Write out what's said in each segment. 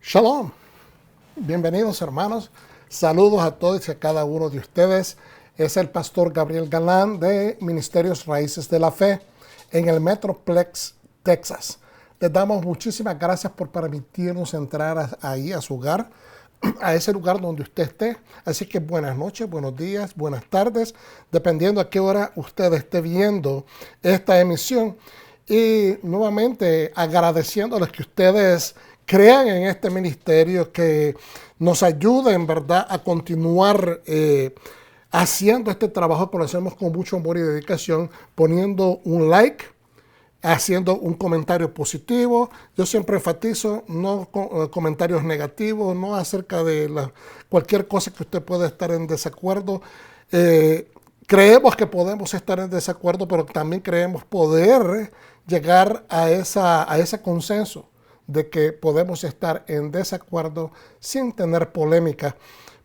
Shalom, bienvenidos hermanos, saludos a todos y a cada uno de ustedes. Es el pastor Gabriel Galán de Ministerios Raíces de la Fe en el Metroplex, Texas. Les damos muchísimas gracias por permitirnos entrar ahí a su hogar, a ese lugar donde usted esté. Así que buenas noches, buenos días, buenas tardes, dependiendo a qué hora usted esté viendo esta emisión. Y nuevamente agradeciéndoles que ustedes crean en este ministerio, que nos ayuden, ¿verdad?, a continuar haciendo este trabajo que lo hacemos con mucho amor y dedicación, poniendo un like, haciendo un comentario positivo. Yo siempre enfatizo, no comentarios negativos, no acerca de cualquier cosa que usted pueda estar en desacuerdo. Creemos que podemos estar en desacuerdo, pero también creemos poder llegar a ese consenso de que podemos estar en desacuerdo sin tener polémica,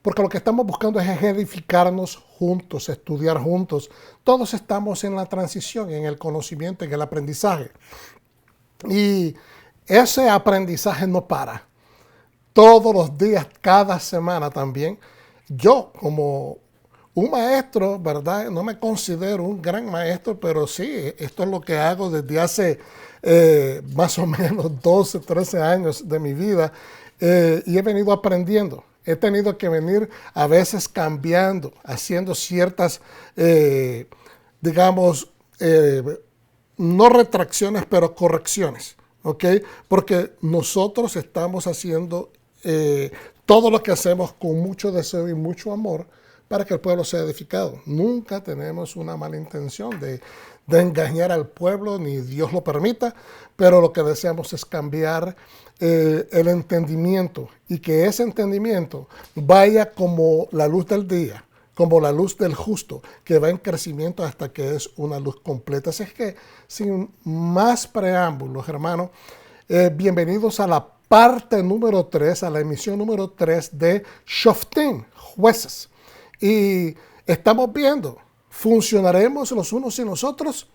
porque lo que estamos buscando es edificarnos juntos, estudiar juntos. Todos estamos en la transición, en el conocimiento, en el aprendizaje. Y ese aprendizaje no para. Todos los días, cada semana también. Yo, como un maestro, ¿verdad? No me considero un gran maestro, pero sí, esto es lo que hago desde hace más o menos 12, 13 años de mi vida, y he venido aprendiendo. He tenido que venir a veces cambiando, haciendo ciertas, digamos, no retracciones, pero correcciones, ¿ok? Porque nosotros estamos haciendo todo lo que hacemos con mucho deseo y mucho amor para que el pueblo sea edificado. Nunca tenemos una mala intención de engañar al pueblo, ni Dios lo permita, pero lo que deseamos es cambiar el entendimiento, y que ese entendimiento vaya como la luz del día, como la luz del justo, que va en crecimiento hasta que es una luz completa. Así es que, sin más preámbulos, hermanos, bienvenidos a la parte número 3, a la emisión número 3 de Shoftim, jueces. Y estamos viendo, ¿funcionaremos los unos y los otros?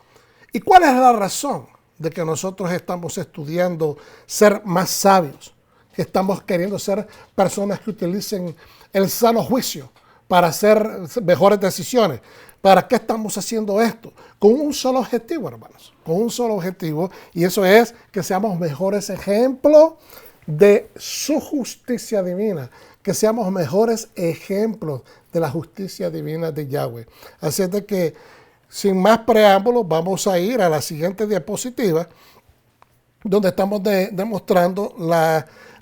¿Y cuál es la razón de que nosotros estamos estudiando ser más sabios? Que estamos queriendo ser personas que utilicen el sano juicio para hacer mejores decisiones. ¿Para qué estamos haciendo esto? Con un solo objetivo, hermanos. Con un solo objetivo, y eso es que seamos mejores ejemplos de su justicia divina, que seamos mejores ejemplos de la justicia divina de Yahweh. Así es de que, sin más preámbulos, vamos a ir a la siguiente diapositiva, donde estamos demostrando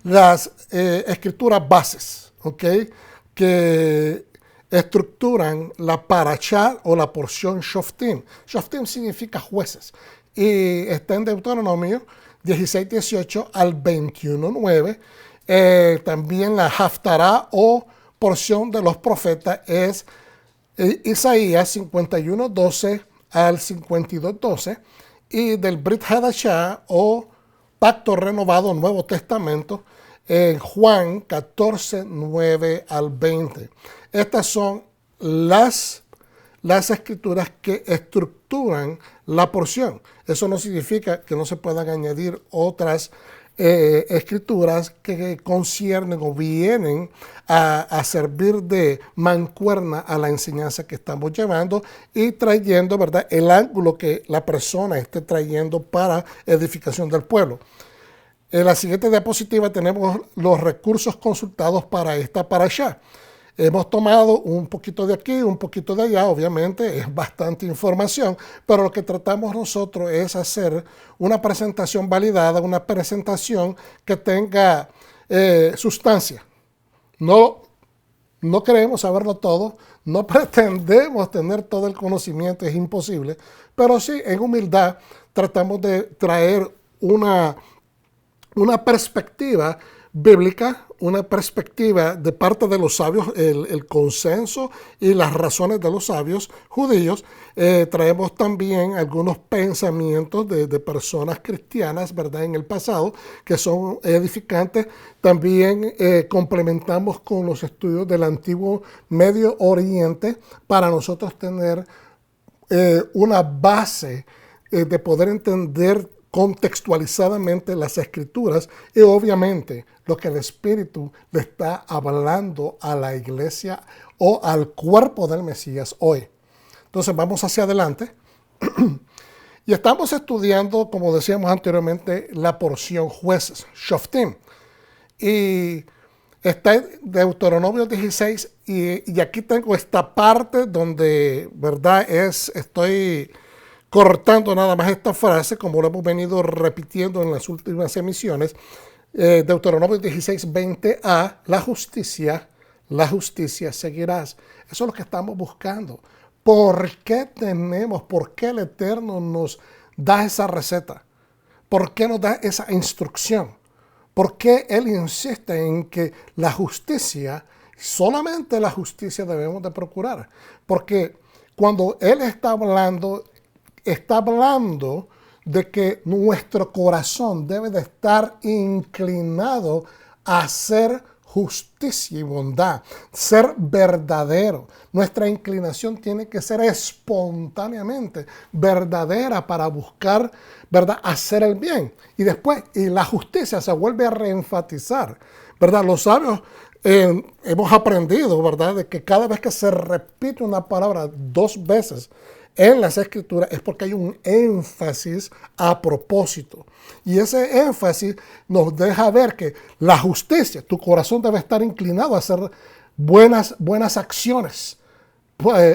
las escrituras bases, ¿ok?, que estructuran la parashá o la porción Shoftim. Shoftim significa jueces, y está en Deuteronomio 16:18 al 21:9. También la Haftará o porción de los profetas es Isaías 51:12 al 52:12, y del Brit Hadashah o Pacto Renovado, Nuevo Testamento, en Juan 14:9 al 20. Estas son las escrituras que estructuran la porción. Eso no significa que no se puedan añadir otras escrituras que conciernen o vienen a servir de mancuerna a la enseñanza que estamos llevando y trayendo, ¿verdad?, el ángulo que la persona esté trayendo para edificación del pueblo. En la siguiente diapositiva tenemos los recursos consultados para esta parashá. Hemos tomado un poquito de aquí, un poquito de allá, obviamente es bastante información, pero lo que tratamos nosotros es hacer una presentación validada, una presentación que tenga sustancia. No queremos saberlo todo, no pretendemos tener todo el conocimiento, es imposible, pero sí, en humildad, tratamos de traer una perspectiva bíblica, una perspectiva de parte de los sabios, el consenso y las razones de los sabios judíos. Traemos también algunos pensamientos de personas cristianas, ¿verdad?, en el pasado, que son edificantes. También complementamos con los estudios del antiguo Medio Oriente para nosotros tener una base de poder entender contextualizadamente las Escrituras y obviamente lo que el Espíritu le está hablando a la iglesia o al cuerpo del Mesías hoy. Entonces vamos hacia adelante y estamos estudiando, como decíamos anteriormente, la porción jueces, Shoftim. Y está en Deuteronomio 16 y aquí tengo esta parte donde, ¿verdad? Estoy cortando nada más esta frase, como lo hemos venido repitiendo en las últimas emisiones. Deuteronomio 16, 20a, la justicia seguirás. Eso es lo que estamos buscando. ¿Por qué el Eterno nos da esa receta? ¿Por qué nos da esa instrucción? ¿Por qué Él insiste en que la justicia, solamente la justicia debemos de procurar? Porque cuando Él está hablando de que nuestro corazón debe de estar inclinado a hacer justicia y bondad, ser verdadero. Nuestra inclinación tiene que ser espontáneamente verdadera para buscar, ¿verdad?, hacer el bien. Y después, y la justicia se vuelve a reenfatizar, ¿verdad? Los sabios hemos aprendido, ¿verdad?, de que cada vez que se repite una palabra 2 veces en las Escrituras es porque hay un énfasis a propósito. Y ese énfasis nos deja ver que la justicia, tu corazón debe estar inclinado a hacer buenas acciones,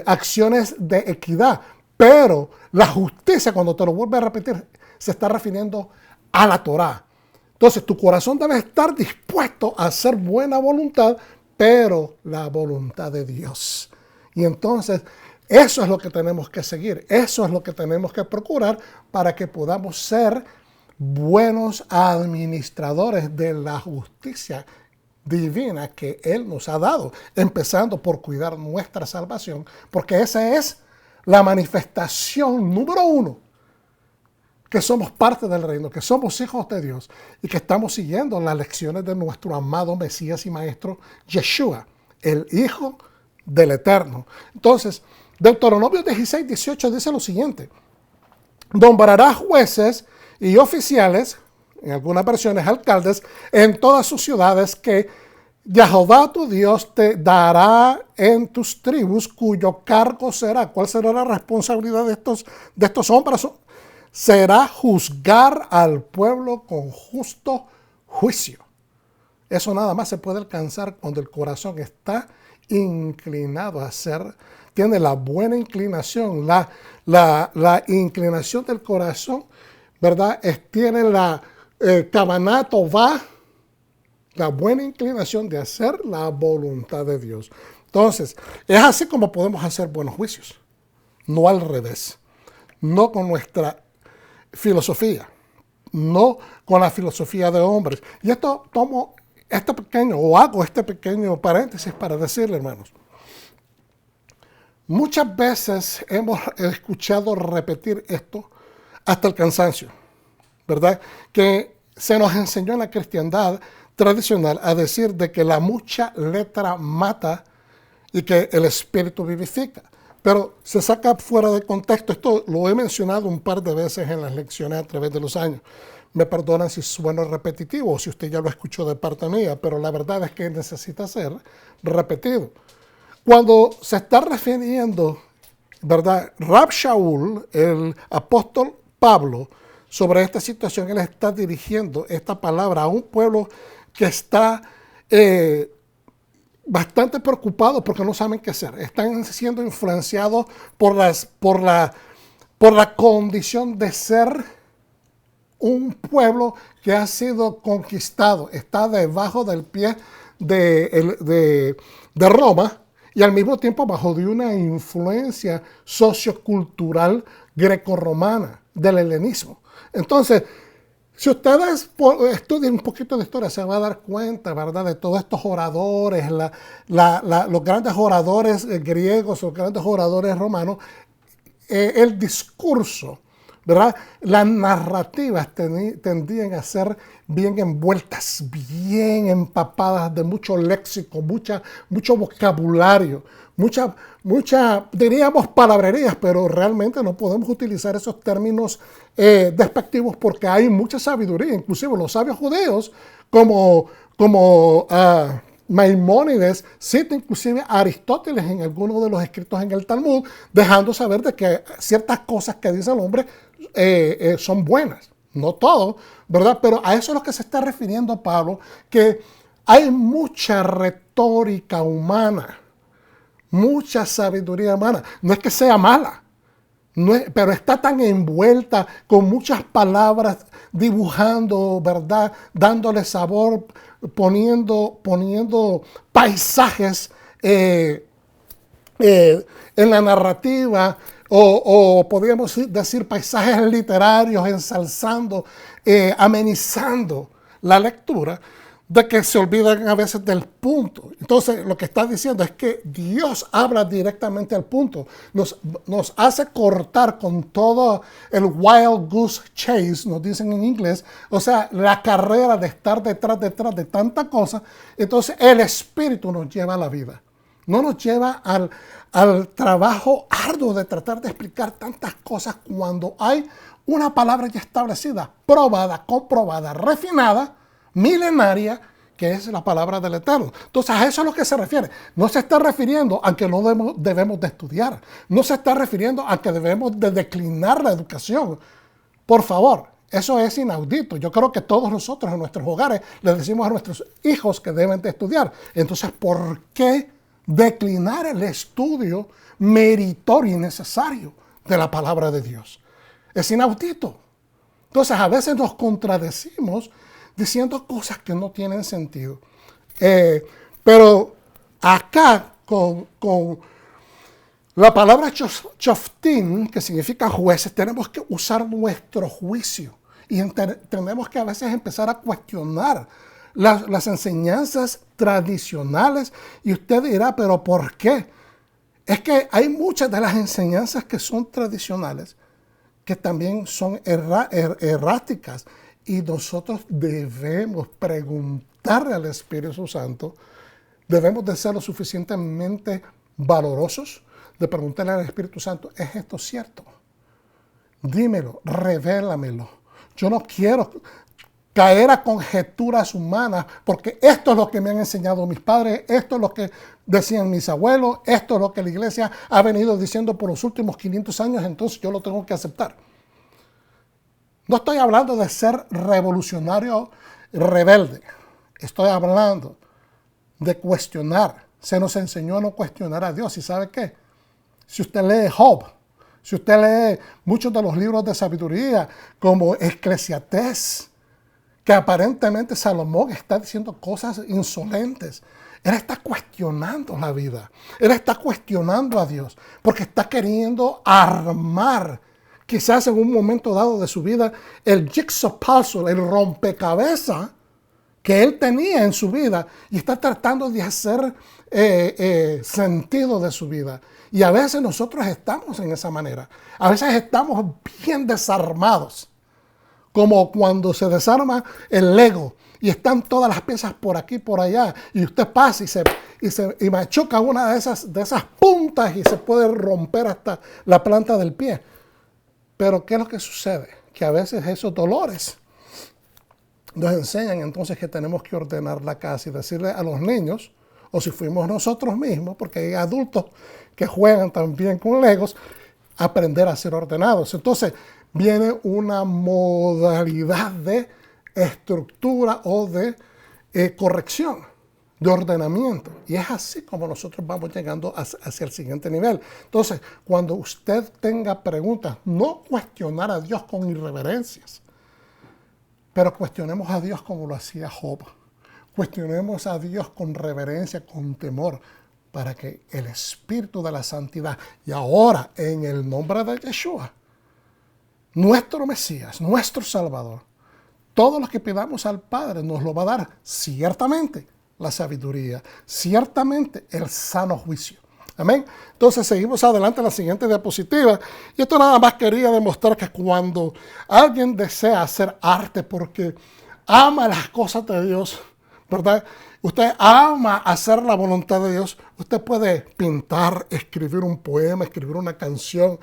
acciones de equidad. Pero la justicia, cuando te lo vuelve a repetir, se está refiriendo a la Torá. Entonces, tu corazón debe estar dispuesto a hacer buena voluntad, pero la voluntad de Dios. Y entonces, eso es lo que tenemos que seguir, eso es lo que tenemos que procurar para que podamos ser buenos administradores de la justicia divina que Él nos ha dado, empezando por cuidar nuestra salvación, porque esa es la manifestación número 1, que somos parte del reino, que somos hijos de Dios y que estamos siguiendo las lecciones de nuestro amado Mesías y Maestro Yeshua, el Hijo del Eterno. Entonces, Deuteronomio 16, 18 dice lo siguiente: nombrarás jueces y oficiales, en algunas versiones alcaldes, en todas sus ciudades que Jehová tu Dios te dará en tus tribus, cuyo cargo será. ¿Cuál será la responsabilidad de estos hombres? Será juzgar al pueblo con justo juicio. Eso nada más se puede alcanzar cuando el corazón está inclinado a hacer, tiene la buena inclinación, la inclinación del corazón, ¿verdad? Tiene la cabanato va, la buena inclinación de hacer la voluntad de Dios. Entonces, es así como podemos hacer buenos juicios, no al revés, no con nuestra filosofía, no con la filosofía de hombres. Y esto tomo hago este pequeño paréntesis para decirle, hermanos, muchas veces hemos escuchado repetir esto hasta el cansancio, ¿verdad? Que se nos enseñó en la cristiandad tradicional a decir de que la mucha letra mata y que el espíritu vivifica. Pero se saca fuera de contexto. Esto lo he mencionado un par de veces en las lecciones a través de los años. Me perdonan si sueno repetitivo o si usted ya lo escuchó de parte mía, pero la verdad es que necesita ser repetido. Cuando se está refiriendo, ¿verdad?, Rab Shaul, el apóstol Pablo, sobre esta situación, él está dirigiendo esta palabra a un pueblo que está bastante preocupado porque no saben qué hacer. Están siendo influenciados por la condición de ser un pueblo que ha sido conquistado, está debajo del pie de Roma y al mismo tiempo bajo de una influencia sociocultural grecorromana del helenismo. Entonces, si ustedes estudian un poquito de historia, se van a dar cuenta, ¿verdad?, de todos estos oradores, los grandes oradores griegos, los grandes oradores romanos, el discurso, ¿verdad? Las narrativas tendían a ser bien envueltas, bien empapadas de mucho léxico, mucho vocabulario, diríamos palabrerías, pero realmente no podemos utilizar esos términos despectivos porque hay mucha sabiduría. Inclusive los sabios judíos, como Maimónides, cita inclusive a Aristóteles en algunos de los escritos en el Talmud, dejando saber de que ciertas cosas que dice el hombre son buenas. No todo, ¿verdad? Pero a eso es lo que se está refiriendo Pablo, que hay mucha retórica humana, mucha sabiduría humana. No es que sea mala, pero está tan envuelta con muchas palabras, dibujando, ¿verdad? Dándole sabor, poniendo paisajes en la narrativa, o podríamos decir paisajes literarios, ensalzando, amenizando la lectura, de que se olvidan a veces del punto. Entonces, lo que está diciendo es que Dios habla directamente al punto. Nos hace cortar con todo el wild goose chase, nos dicen en inglés, o sea, la carrera de estar detrás de tanta cosa. Entonces, el Espíritu nos lleva a la vida. No nos lleva al trabajo arduo de tratar de explicar tantas cosas cuando hay una palabra ya establecida, probada, comprobada, refinada, milenaria, que es la palabra del Eterno. Entonces, a eso es a lo que se refiere. No se está refiriendo a que no debemos de estudiar. No se está refiriendo a que debemos de declinar la educación. Por favor, eso es inaudito. Yo creo que todos nosotros en nuestros hogares les decimos a nuestros hijos que deben de estudiar. Entonces, ¿por qué declinar el estudio meritorio y necesario de la palabra de Dios? Es inaudito. Entonces, a veces nos contradecimos diciendo cosas que no tienen sentido. Pero acá, con la palabra shoftim, que significa jueces, tenemos que usar nuestro juicio. Y tenemos que a veces empezar a cuestionar las enseñanzas tradicionales. Y usted dirá, ¿pero por qué? Es que hay muchas de las enseñanzas que son tradicionales que también son erráticas. Y nosotros debemos preguntarle al Espíritu Santo, debemos de ser lo suficientemente valorosos de preguntarle al Espíritu Santo, ¿es esto cierto? Dímelo, revélamelo. Yo no quiero caer a conjeturas humanas, porque esto es lo que me han enseñado mis padres, esto es lo que decían mis abuelos, esto es lo que la iglesia ha venido diciendo por los últimos 500 años, entonces yo lo tengo que aceptar. No estoy hablando de ser revolucionario rebelde. Estoy hablando de cuestionar. Se nos enseñó a no cuestionar a Dios. ¿Y sabe qué? Si usted lee Job, si usted lee muchos de los libros de sabiduría, como Eclesiastés, que aparentemente Salomón está diciendo cosas insolentes. Él está cuestionando la vida. Él está cuestionando a Dios, porque está queriendo armar, quizás en un momento dado de su vida, el jigsaw puzzle, el rompecabezas que él tenía en su vida, y está tratando de hacer sentido de su vida. Y a veces nosotros estamos en esa manera. A veces estamos bien desarmados, como cuando se desarma el Lego y están todas las piezas por aquí y por allá, y usted pasa y machuca una de esas puntas y se puede romper hasta la planta del pie. Pero ¿qué es lo que sucede? Que a veces esos dolores nos enseñan entonces que tenemos que ordenar la casa y decirle a los niños, o si fuimos nosotros mismos, porque hay adultos que juegan también con Legos, aprender a ser ordenados. Entonces viene una modalidad de estructura o de corrección, de ordenamiento. Y es así como nosotros vamos llegando hacia el siguiente nivel. Entonces, cuando usted tenga preguntas, no cuestionar a Dios con irreverencias, pero cuestionemos a Dios como lo hacía Job. Cuestionemos a Dios con reverencia, con temor, para que el Espíritu de la Santidad, y ahora en el nombre de Yeshua, nuestro Mesías, nuestro Salvador, todo lo que pidamos al Padre nos lo va a dar ciertamente la sabiduría, ciertamente el sano juicio. Amén. Entonces seguimos adelante en la siguiente diapositiva. Y esto nada más quería demostrar que cuando alguien desea hacer arte porque ama las cosas de Dios, ¿verdad? Usted ama hacer la voluntad de Dios. Usted puede pintar, escribir un poema, escribir una canción,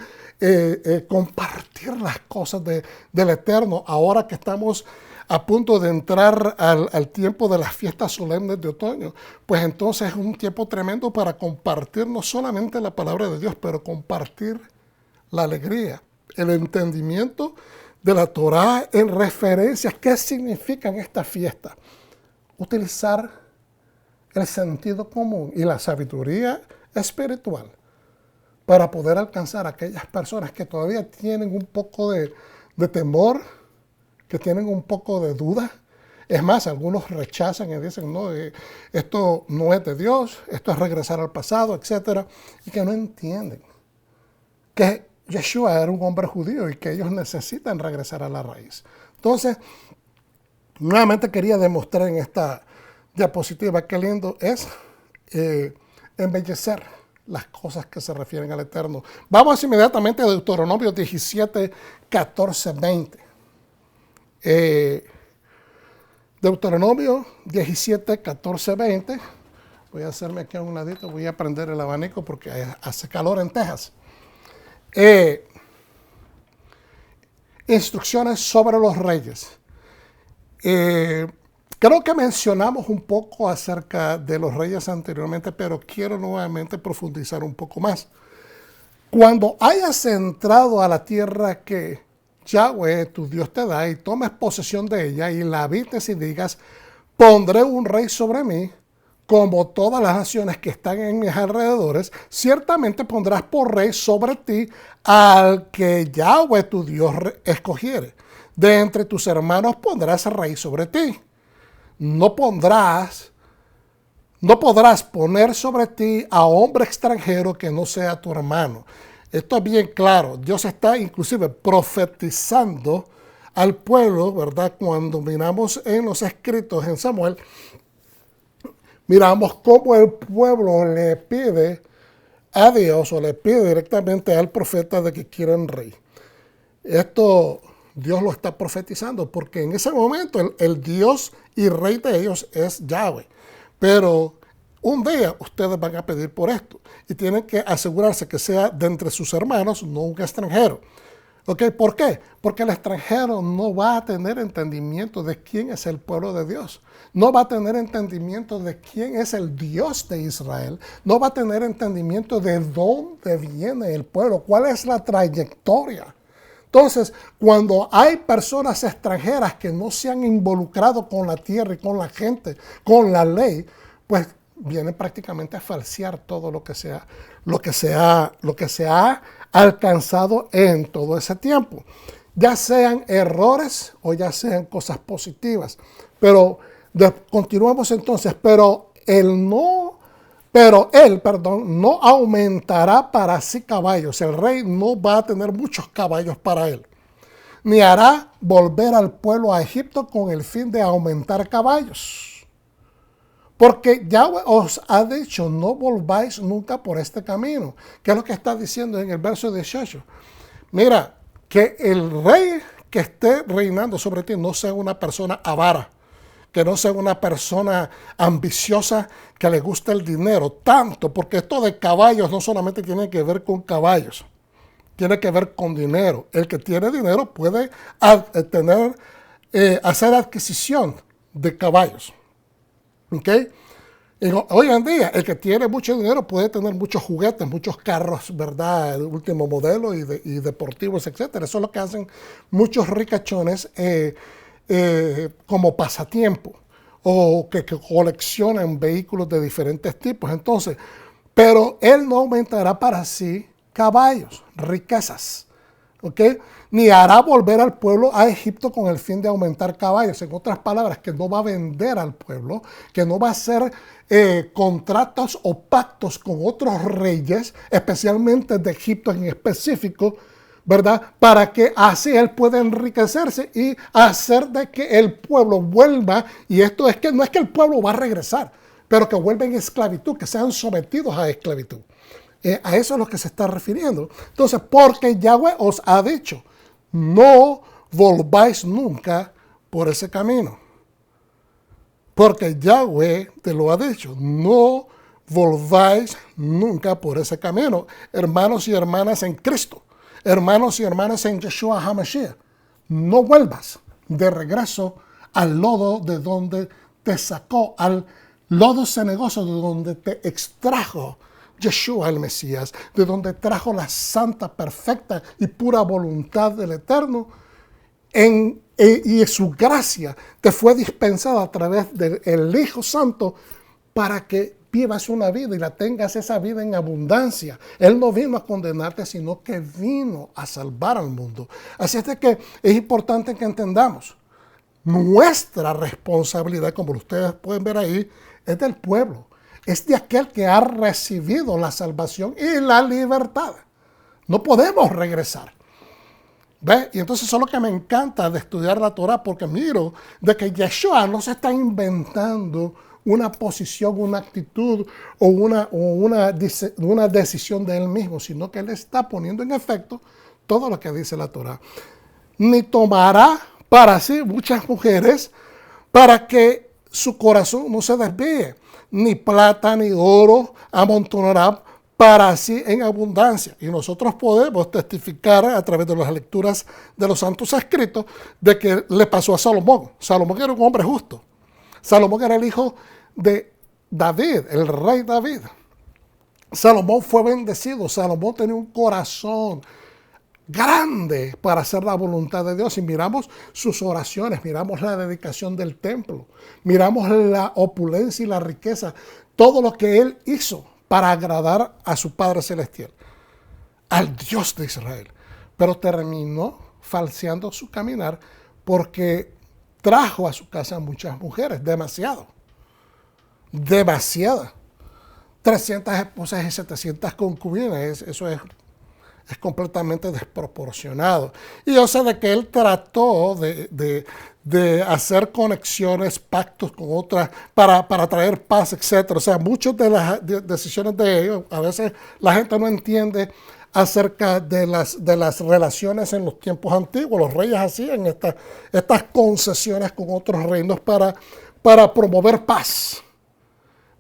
compartir las cosas del Eterno. Ahora que estamos a punto de entrar al tiempo de las fiestas solemnes de otoño, pues entonces es un tiempo tremendo para compartir no solamente la palabra de Dios, pero compartir la alegría, el entendimiento de la Torá en referencias. ¿Qué significan estas fiestas? Utilizar el sentido común y la sabiduría espiritual para poder alcanzar a aquellas personas que todavía tienen un poco de temor, que tienen un poco de duda. Es más, algunos rechazan y dicen, no, esto no es de Dios, esto es regresar al pasado, etc. Y que no entienden que Yeshua era un hombre judío y que ellos necesitan regresar a la raíz. Entonces, nuevamente quería demostrar en esta diapositiva qué lindo es embellecer las cosas que se refieren al Eterno. Vamos inmediatamente a Deuteronomio 17, 14, 20. Deuteronomio 17, 14, 20. Voy a hacerme aquí a un ladito, voy a prender el abanico porque hace calor en Texas. Instrucciones sobre los reyes. Creo que mencionamos un poco acerca de los reyes anteriormente, pero quiero nuevamente profundizar un poco más. Cuando hayas entrado a la tierra que Yahweh, tu Dios, te da y tomes posesión de ella y la habites y digas, pondré un rey sobre mí, como todas las naciones que están en mis alrededores, ciertamente pondrás por rey sobre ti al que Yahweh, tu Dios, escogiere. De entre tus hermanos pondrás rey sobre ti. No podrás poner sobre ti a hombre extranjero que no sea tu hermano. Esto es bien claro. Dios está inclusive profetizando al pueblo, ¿verdad? Cuando miramos en los escritos en Samuel, miramos cómo el pueblo le pide a Dios o le pide directamente al profeta de que quieren rey. Esto Dios lo está profetizando porque en ese momento el Dios y rey de ellos es Yahweh. Pero un día ustedes van a pedir por esto y tienen que asegurarse que sea de entre sus hermanos, no un extranjero. ¿Ok? ¿Por qué? Porque el extranjero no va a tener entendimiento de quién es el pueblo de Dios. No va a tener entendimiento de quién es el Dios de Israel. No va a tener entendimiento de dónde viene el pueblo, cuál es la trayectoria. Entonces, cuando hay personas extranjeras que no se han involucrado con la tierra y con la gente, con la ley, pues vienen prácticamente a falsear todo lo que se ha alcanzado en todo ese tiempo. Ya sean errores o ya sean cosas positivas. Pero continuamos entonces, pero él no aumentará para sí caballos. El rey no va a tener muchos caballos para él. Ni hará volver al pueblo a Egipto con el fin de aumentar caballos. Porque Yahweh os ha dicho, no volváis nunca por este camino. ¿Qué es lo que está diciendo en el verso 18? Mira, que el rey que esté reinando sobre ti no sea una persona avara, que no sea una persona ambiciosa que le guste el dinero tanto, porque esto de caballos no solamente tiene que ver con caballos, tiene que ver con dinero. El que tiene dinero puede hacer adquisición de caballos. ¿Ok? Hoy en día, el que tiene mucho dinero puede tener muchos juguetes, muchos carros, ¿verdad? De último modelo y deportivos, etcétera. Eso es lo que hacen muchos ricachones como pasatiempo o que coleccionan vehículos de diferentes tipos. Entonces, pero él no aumentará para sí caballos, riquezas, ¿ok? Ni hará volver al pueblo a Egipto con el fin de aumentar caballos. En otras palabras, que no va a vender al pueblo, que no va a hacer contratos o pactos con otros reyes, especialmente de Egipto en específico, ¿verdad? Para que así él pueda enriquecerse y hacer de que el pueblo vuelva, y esto es que no es que el pueblo va a regresar, pero que vuelva en esclavitud, que sean sometidos a esclavitud. A eso es lo que se está refiriendo. Entonces, porque Yahweh os ha dicho, no volváis nunca por ese camino. Porque Yahweh te lo ha dicho, no volváis nunca por ese camino, hermanos y hermanas en Cristo, hermanos y hermanas en Yeshua HaMashiach. No vuelvas de regreso al lodo de donde te sacó, al lodo cenagoso de donde te extrajo Yeshua el Mesías, de donde trajo la santa, perfecta y pura voluntad del Eterno, y su gracia te fue dispensada a través del Hijo Santo para que vivas una vida y la tengas esa vida en abundancia. Él no vino a condenarte, sino que vino a salvar al mundo. Así es de que es importante que entendamos, nuestra responsabilidad, como ustedes pueden ver ahí, es del pueblo. Es de aquel que ha recibido la salvación y la libertad. No podemos regresar. ¿Ve? Y entonces eso es lo que me encanta de estudiar la Torah, porque miro de que Yeshua no se está inventando una posición, una actitud o una decisión de él mismo, sino que él está poniendo en efecto todo lo que dice la Torah. Ni tomará para sí muchas mujeres para que su corazón no se desvíe, ni plata ni oro amontonará para sí en abundancia. Y nosotros podemos testificar a través de las lecturas de los santos escritos de que le pasó a Salomón. Salomón era un hombre justo. Salomón era el hijo de David, el rey David. Salomón fue bendecido. Salomón tenía un corazón grande para hacer la voluntad de Dios. Y miramos sus oraciones, miramos la dedicación del templo, miramos la opulencia y la riqueza, todo lo que él hizo para agradar a su Padre Celestial, al Dios de Israel. Pero terminó falseando su caminar porque trajo a su casa muchas mujeres, demasiadas. 300 esposas y 700 concubinas, eso es completamente desproporcionado. Y yo sé de que él trató de hacer conexiones, pactos con otras para traer paz, etc. O sea, muchas de las decisiones de ellos, a veces la gente no entiende acerca de las relaciones en los tiempos antiguos. Los reyes hacían estas concesiones con otros reinos para promover paz,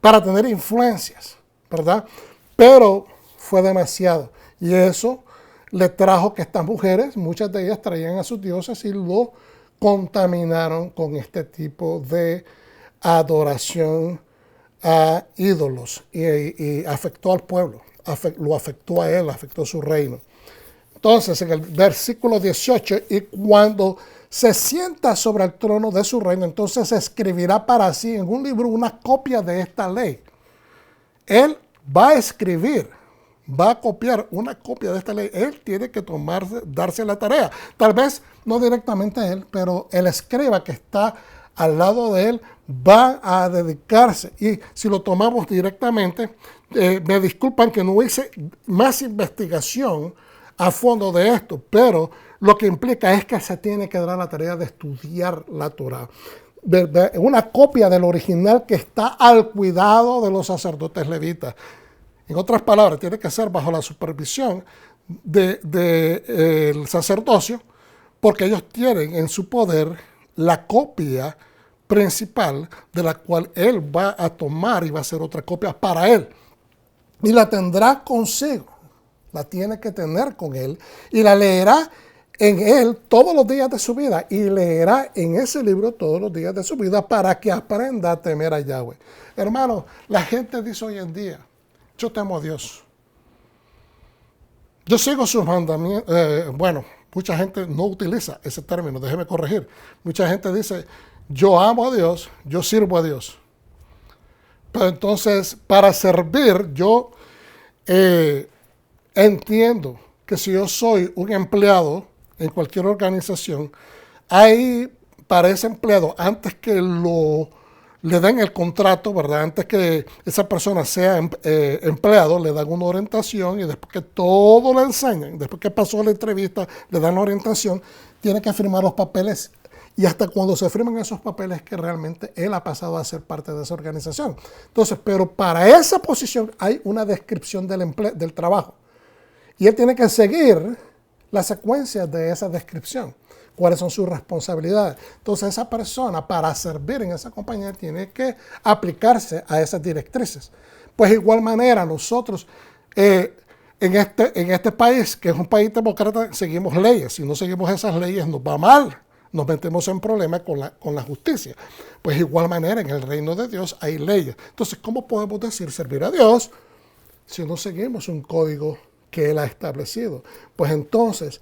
para tener influencias, ¿verdad? Pero fue demasiado. Y eso le trajo que estas mujeres, muchas de ellas traían a sus dioses y lo contaminaron con este tipo de adoración a ídolos. Y afectó al pueblo, lo afectó a él, afectó su reino. Entonces, en el versículo 18, y cuando se sienta sobre el trono de su reino, entonces escribirá para sí en un libro una copia de esta ley. Él va a escribir, va a copiar una copia de esta ley. Él tiene que darse la tarea. Tal vez no directamente él, pero el escriba que está al lado de él va a dedicarse. Y si lo tomamos directamente, me disculpan que no hice más investigación a fondo de esto, pero lo que implica es que se tiene que dar la tarea de estudiar la Torah. Una copia del original que está al cuidado de los sacerdotes levitas. En otras palabras, tiene que ser bajo la supervisión del sacerdocio, porque ellos tienen en su poder la copia principal de la cual él va a tomar y va a hacer otra copia para él. Y la tendrá consigo, la tiene que tener con él y la leerá en él todos los días de su vida y leerá en ese libro todos los días de su vida para que aprenda a temer a Yahweh. Hermano, la gente dice hoy en día, yo temo a Dios. Yo sigo sus mandamientos. Mucha gente no utiliza ese término, déjeme corregir. Mucha gente dice, yo amo a Dios, yo sirvo a Dios. Pero entonces, para servir, yo entiendo que si yo soy un empleado en cualquier organización, ahí para ese empleado, antes que le den el contrato, ¿verdad? Antes que esa persona sea empleado, le dan una orientación y después que todo le enseñan, después que pasó la entrevista, le dan la orientación, tiene que firmar los papeles. Y hasta cuando se firman esos papeles que realmente él ha pasado a ser parte de esa organización. Entonces, pero para esa posición hay una descripción del trabajo. Y él tiene que seguir la secuencia de esa descripción. cuáles son sus responsabilidades. Entonces esa persona para servir en esa compañía tiene que aplicarse a esas directrices. Pues de igual manera nosotros en este país, que es un país demócrata, seguimos leyes. Si no seguimos esas leyes nos va mal, nos metemos en problemas con la justicia. Pues de igual manera en el reino de Dios hay leyes. Entonces, ¿cómo podemos decir servir a Dios si no seguimos un código que Él ha establecido? Pues entonces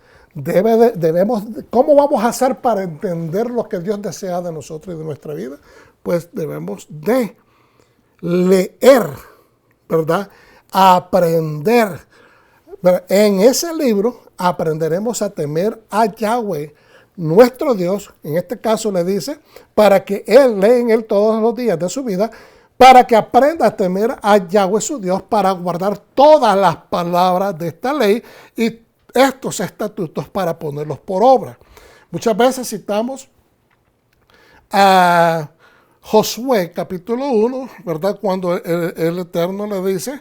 ¿cómo vamos a hacer para entender lo que Dios desea de nosotros y de nuestra vida? Pues debemos de leer, ¿verdad? Aprender. En ese libro aprenderemos a temer a Yahweh, nuestro Dios. En este caso le dice, para que Él lea en Él todos los días de su vida, para que aprenda a temer a Yahweh su Dios, para guardar todas las palabras de esta ley y estos estatutos para ponerlos por obra. Muchas veces citamos a Josué capítulo 1, ¿verdad? Cuando el Eterno le dice,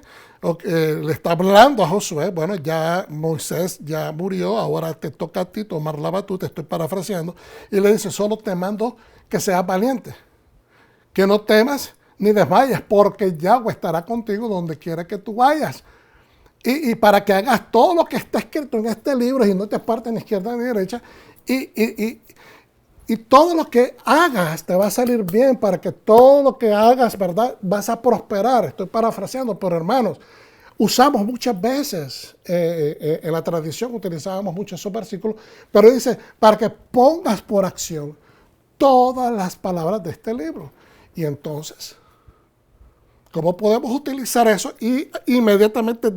le está hablando a Josué, bueno, ya Moisés ya murió, ahora te toca a ti tomar la batuta, estoy parafraseando, y le dice, solo te mando que seas valiente, que no temas ni desmayes, porque Yahweh estará contigo donde quiera que tú vayas. Y para que hagas todo lo que está escrito en este libro y no te apartes ni izquierda ni derecha, y todo lo que hagas te va a salir bien, para que todo lo que hagas, ¿verdad? Vas a prosperar. Estoy parafraseando, pero hermanos, usamos muchas veces, en la tradición utilizábamos muchos esos versículos, pero dice, para que pongas por acción todas las palabras de este libro. Y entonces, ¿cómo podemos utilizar eso y inmediatamente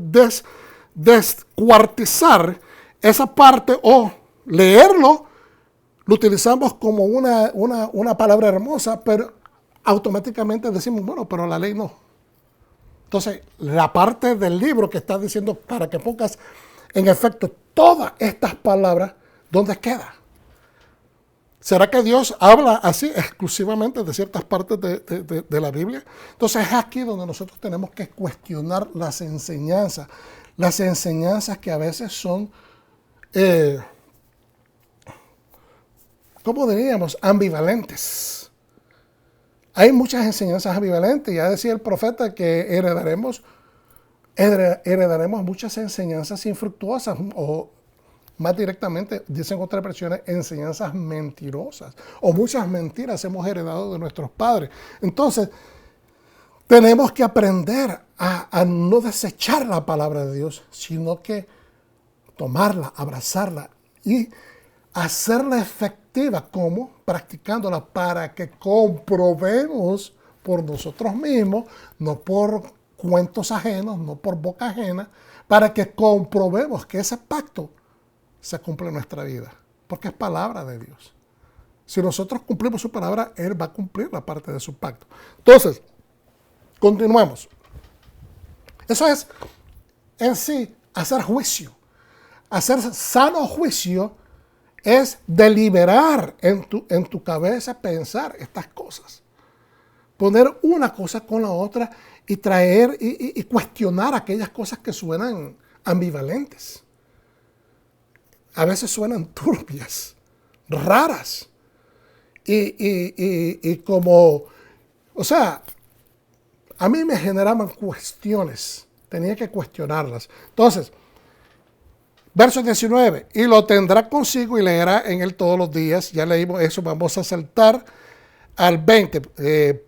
descuartizar esa parte o leerlo? Lo utilizamos como una palabra hermosa, pero automáticamente decimos, bueno, pero la ley no. Entonces, la parte del libro que está diciendo para que pongas en efecto todas estas palabras, ¿dónde queda? ¿Será que Dios habla así exclusivamente de ciertas partes de la Biblia? Entonces es aquí donde nosotros tenemos que cuestionar las enseñanzas que a veces son, ¿cómo diríamos? Ambivalentes. Hay muchas enseñanzas ambivalentes. Ya decía el profeta que heredaremos muchas enseñanzas infructuosas o más directamente, dicen otras versiones, enseñanzas mentirosas. O muchas mentiras hemos heredado de nuestros padres. Entonces, tenemos que aprender a no desechar la palabra de Dios, sino que tomarla, abrazarla y hacerla efectiva. ¿Cómo? Practicándola para que comprobemos por nosotros mismos, no por cuentos ajenos, no por boca ajena, para que comprobemos que ese pacto se cumple en nuestra vida, porque es palabra de Dios. Si nosotros cumplimos su palabra, Él va a cumplir la parte de su pacto. Entonces, continuemos. Eso es en sí hacer juicio. Hacer sano juicio es deliberar en tu cabeza, pensar estas cosas. Poner una cosa con la otra y traer y cuestionar aquellas cosas que suenan ambivalentes. A veces suenan turbias, raras. Y como, o sea, a mí me generaban cuestiones. Tenía que cuestionarlas. Entonces, verso 19. Y lo tendrá consigo y leerá en él todos los días. Ya leímos eso, vamos a saltar al 20.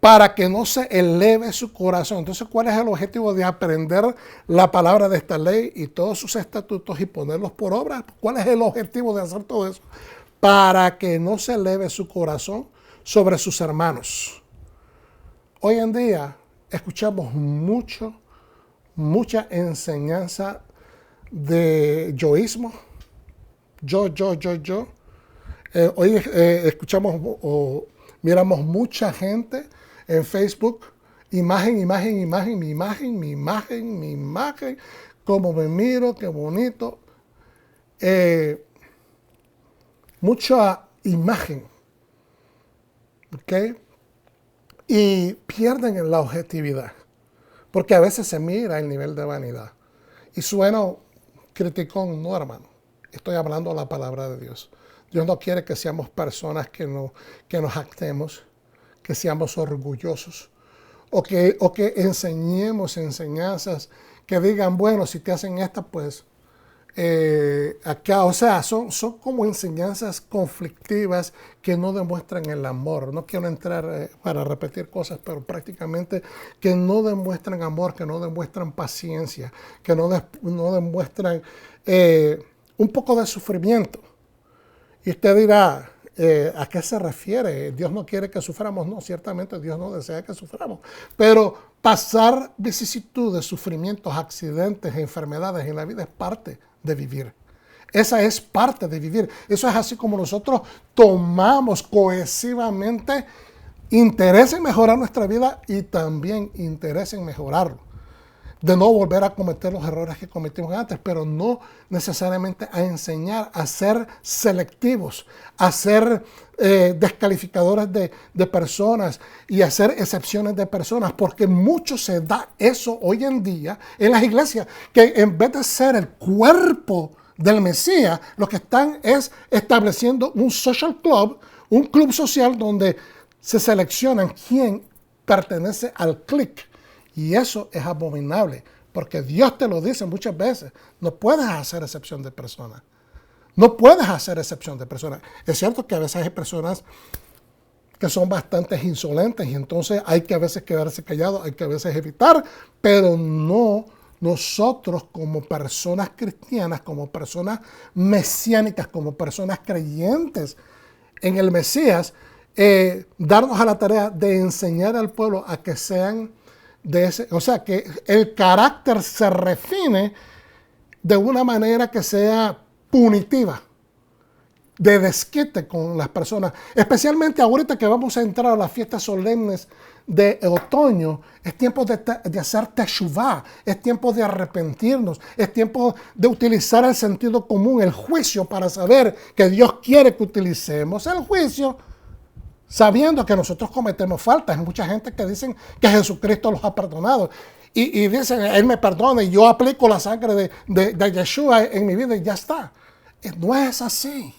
Para que no se eleve su corazón. Entonces, ¿cuál es el objetivo de aprender la palabra de esta ley y todos sus estatutos y ponerlos por obra? ¿Cuál es el objetivo de hacer todo eso? Para que no se eleve su corazón sobre sus hermanos. Hoy en día escuchamos mucha enseñanza de yoísmo. Yo. Hoy escuchamos o miramos mucha gente en Facebook, imagen, mi imagen, cómo me miro, qué bonito. Mucha imagen, ¿ok? Y pierden la objetividad, porque a veces se mira el nivel de vanidad. Y sueno criticón, no hermano, estoy hablando la palabra de Dios. Dios no quiere que seamos personas que nos jactemos, que seamos orgullosos o que enseñemos enseñanzas que digan, bueno, si te hacen esta, pues acá, o sea, son como enseñanzas conflictivas que no demuestran el amor. No quiero entrar para repetir cosas, pero prácticamente que no demuestran amor, que no demuestran paciencia, que no demuestran un poco de sufrimiento. Y usted dirá, ¿a qué se refiere? Dios no quiere que suframos. No, ciertamente Dios no desea que suframos. Pero pasar vicisitudes, sufrimientos, accidentes, enfermedades en la vida es parte de vivir. Esa es parte de vivir. Eso es así como nosotros tomamos cohesivamente interés en mejorar nuestra vida y también interés en mejorarlo. De no volver a cometer los errores que cometimos antes, pero no necesariamente a enseñar a ser selectivos, a ser descalificadores de personas y a hacer excepciones de personas, porque mucho se da eso hoy en día en las iglesias, que en vez de ser el cuerpo del Mesías, lo que están es estableciendo un social club, un club social donde se seleccionan quién pertenece al clique. Y eso es abominable, porque Dios te lo dice muchas veces. No puedes hacer excepción de personas. No puedes hacer excepción de personas. Es cierto que a veces hay personas que son bastante insolentes y entonces hay que a veces quedarse callado, hay que a veces evitar, pero no nosotros como personas cristianas, como personas mesiánicas, como personas creyentes en el Mesías, darnos a la tarea de enseñar al pueblo a que sean o sea, que el carácter se refine de una manera que sea punitiva, de desquite con las personas. Especialmente ahorita que vamos a entrar a las fiestas solemnes de otoño, es tiempo de hacer teshuvá, es tiempo de arrepentirnos, es tiempo de utilizar el sentido común, el juicio, para saber que Dios quiere que utilicemos el juicio, sabiendo que nosotros cometemos faltas. Hay mucha gente que dicen que Jesucristo los ha perdonado. Y dicen, Él me perdona y yo aplico la sangre de Yeshua en mi vida y ya está. No es así.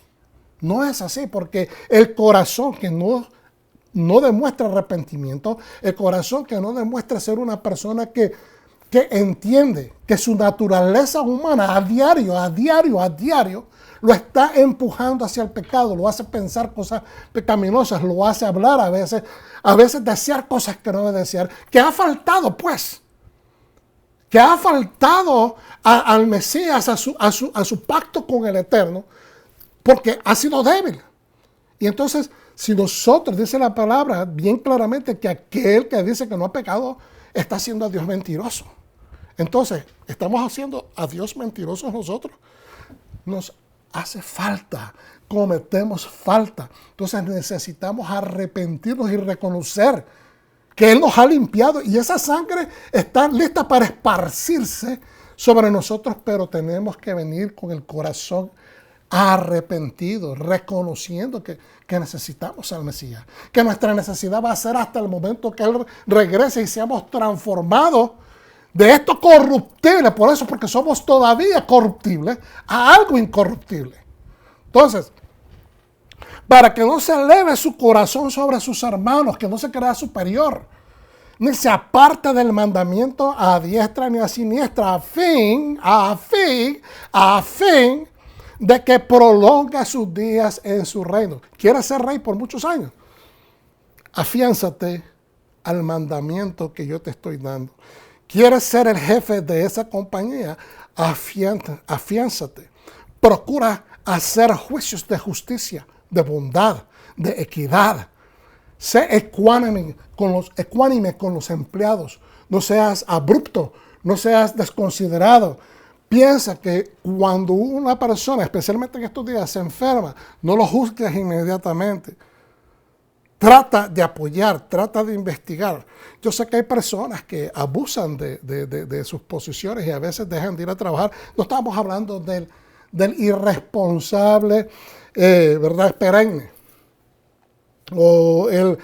No es así, porque el corazón que no demuestra arrepentimiento, el corazón que no demuestra ser una persona que entiende que su naturaleza humana a diario, lo está empujando hacia el pecado, lo hace pensar cosas pecaminosas, lo hace hablar a veces desear cosas que no debe desear, que ha faltado pues, que ha faltado al Mesías, a su pacto con el Eterno, porque ha sido débil. Y entonces, si nosotros, dice la palabra bien claramente, que aquel que dice que no ha pecado, está haciendo a Dios mentiroso. Entonces, ¿estamos haciendo a Dios mentirosos nosotros? Nos hace falta, cometemos falta. Entonces necesitamos arrepentirnos y reconocer que Él nos ha limpiado y esa sangre está lista para esparcirse sobre nosotros, pero tenemos que venir con el corazón arrepentido, reconociendo que necesitamos al Mesías, que nuestra necesidad va a ser hasta el momento que Él regrese y seamos transformados de esto corruptible, por eso, porque somos todavía corruptibles, a algo incorruptible. Entonces, para que no se eleve su corazón sobre sus hermanos, que no se crea superior, ni se aparte del mandamiento a diestra ni a siniestra, a fin de que prolonga sus días en su reino. ¿Quieres ser rey por muchos años? Afiánzate al mandamiento que yo te estoy dando. ¿Quieres ser el jefe de esa compañía? Afiánzate. Procura hacer juicios de justicia, de bondad, de equidad. Sé ecuánime con los empleados. No seas abrupto, no seas desconsiderado. Piensa que cuando una persona, especialmente en estos días, se enferma, no lo juzgues inmediatamente. Trata de apoyar, trata de investigar. Yo sé que hay personas que abusan de sus posiciones y a veces dejan de ir a trabajar. No estamos hablando del irresponsable, ¿verdad? Perenne. O el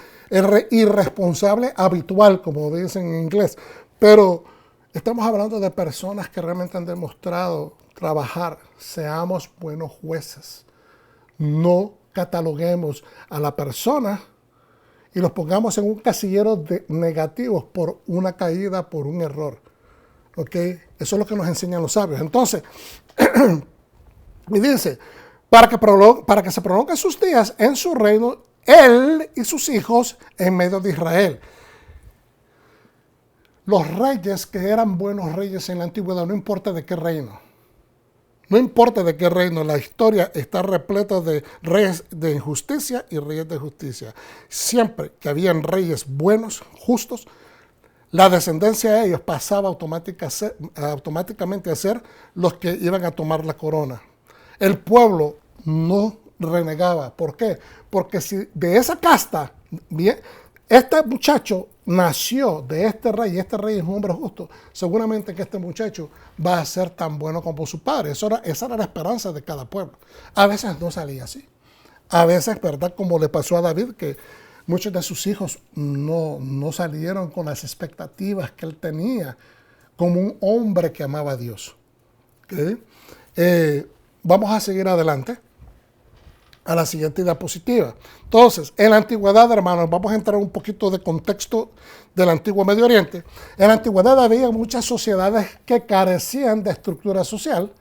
irresponsable habitual, como dicen en inglés. Pero estamos hablando de personas que realmente han demostrado trabajar. Seamos buenos jueces. no cataloguemos a la persona y los pongamos en un casillero de negativos por una caída, por un error. ¿Ok? Eso es lo que nos enseñan los sabios. Entonces, y dice, para que se prolonguen sus días en su reino, él y sus hijos en medio de Israel. Los reyes que eran buenos reyes en la antigüedad, no importa de qué reino, no importa de qué reino, la historia está repleta de reyes de injusticia y reyes de justicia. Siempre que habían reyes buenos, justos, la descendencia de ellos pasaba automáticamente a ser los que iban a tomar la corona. El pueblo no renegaba. ¿Por qué? Porque si de esa casta, bien, este muchacho nació de este rey y este rey es un hombre justo, seguramente que este muchacho va a ser tan bueno como su padre. Esa era la esperanza de cada pueblo. A veces no salía así. A veces, ¿verdad? Como le pasó a David, que muchos de sus hijos no salieron con las expectativas que él tenía como un hombre que amaba a Dios. ¿Okay? Vamos a seguir adelante a la siguiente diapositiva. Entonces, en la antigüedad, hermanos, vamos a entrar un poquito de contexto del antiguo Medio Oriente. En la antigüedad había muchas sociedades que carecían de estructura social,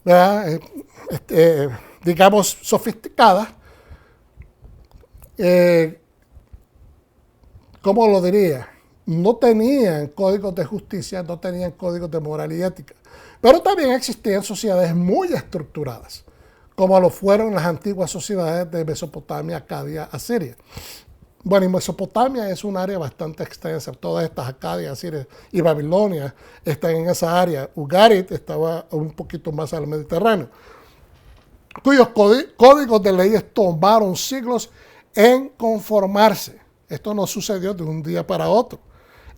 ¿verdad? Digamos, sofisticadas. ¿Cómo lo diría? No tenían códigos de justicia, no tenían códigos de moral y ética. Pero también existían sociedades muy estructuradas, como lo fueron las antiguas sociedades de Mesopotamia, Acadia, Asiria. Bueno, y Mesopotamia es un área bastante extensa. Todas estas Acadia, Asiria y Babilonia están en esa área. Ugarit estaba un poquito más al Mediterráneo, cuyos códigos de leyes tomaron siglos en conformarse. Esto no sucedió de un día para otro.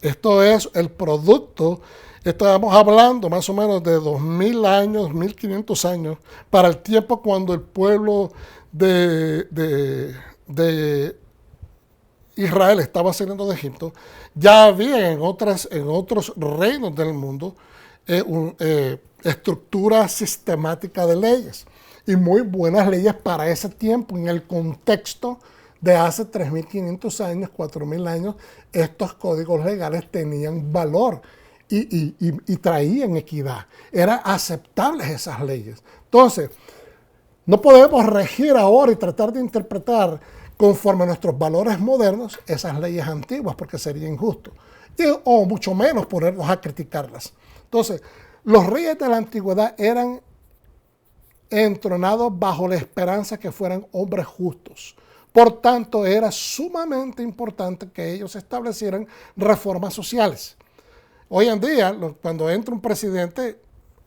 Esto es el producto, estamos hablando más o menos de 2000 años, 1500 años, para el tiempo cuando el pueblo de Israel estaba saliendo de Egipto. Ya había en otros reinos del mundo estructura sistemática de leyes y muy buenas leyes para ese tiempo, en el contexto de hace 3.500 años, 4.000 años. Estos códigos legales tenían valor y traían equidad. Eran aceptables esas leyes. Entonces, no podemos regir ahora y tratar de interpretar conforme a nuestros valores modernos esas leyes antiguas, porque sería injusto. O mucho menos ponernos a criticarlas. Entonces, los reyes de la antigüedad eran entronados bajo la esperanza que fueran hombres justos. Por tanto, era sumamente importante que ellos establecieran reformas sociales. Hoy en día, cuando entra un presidente,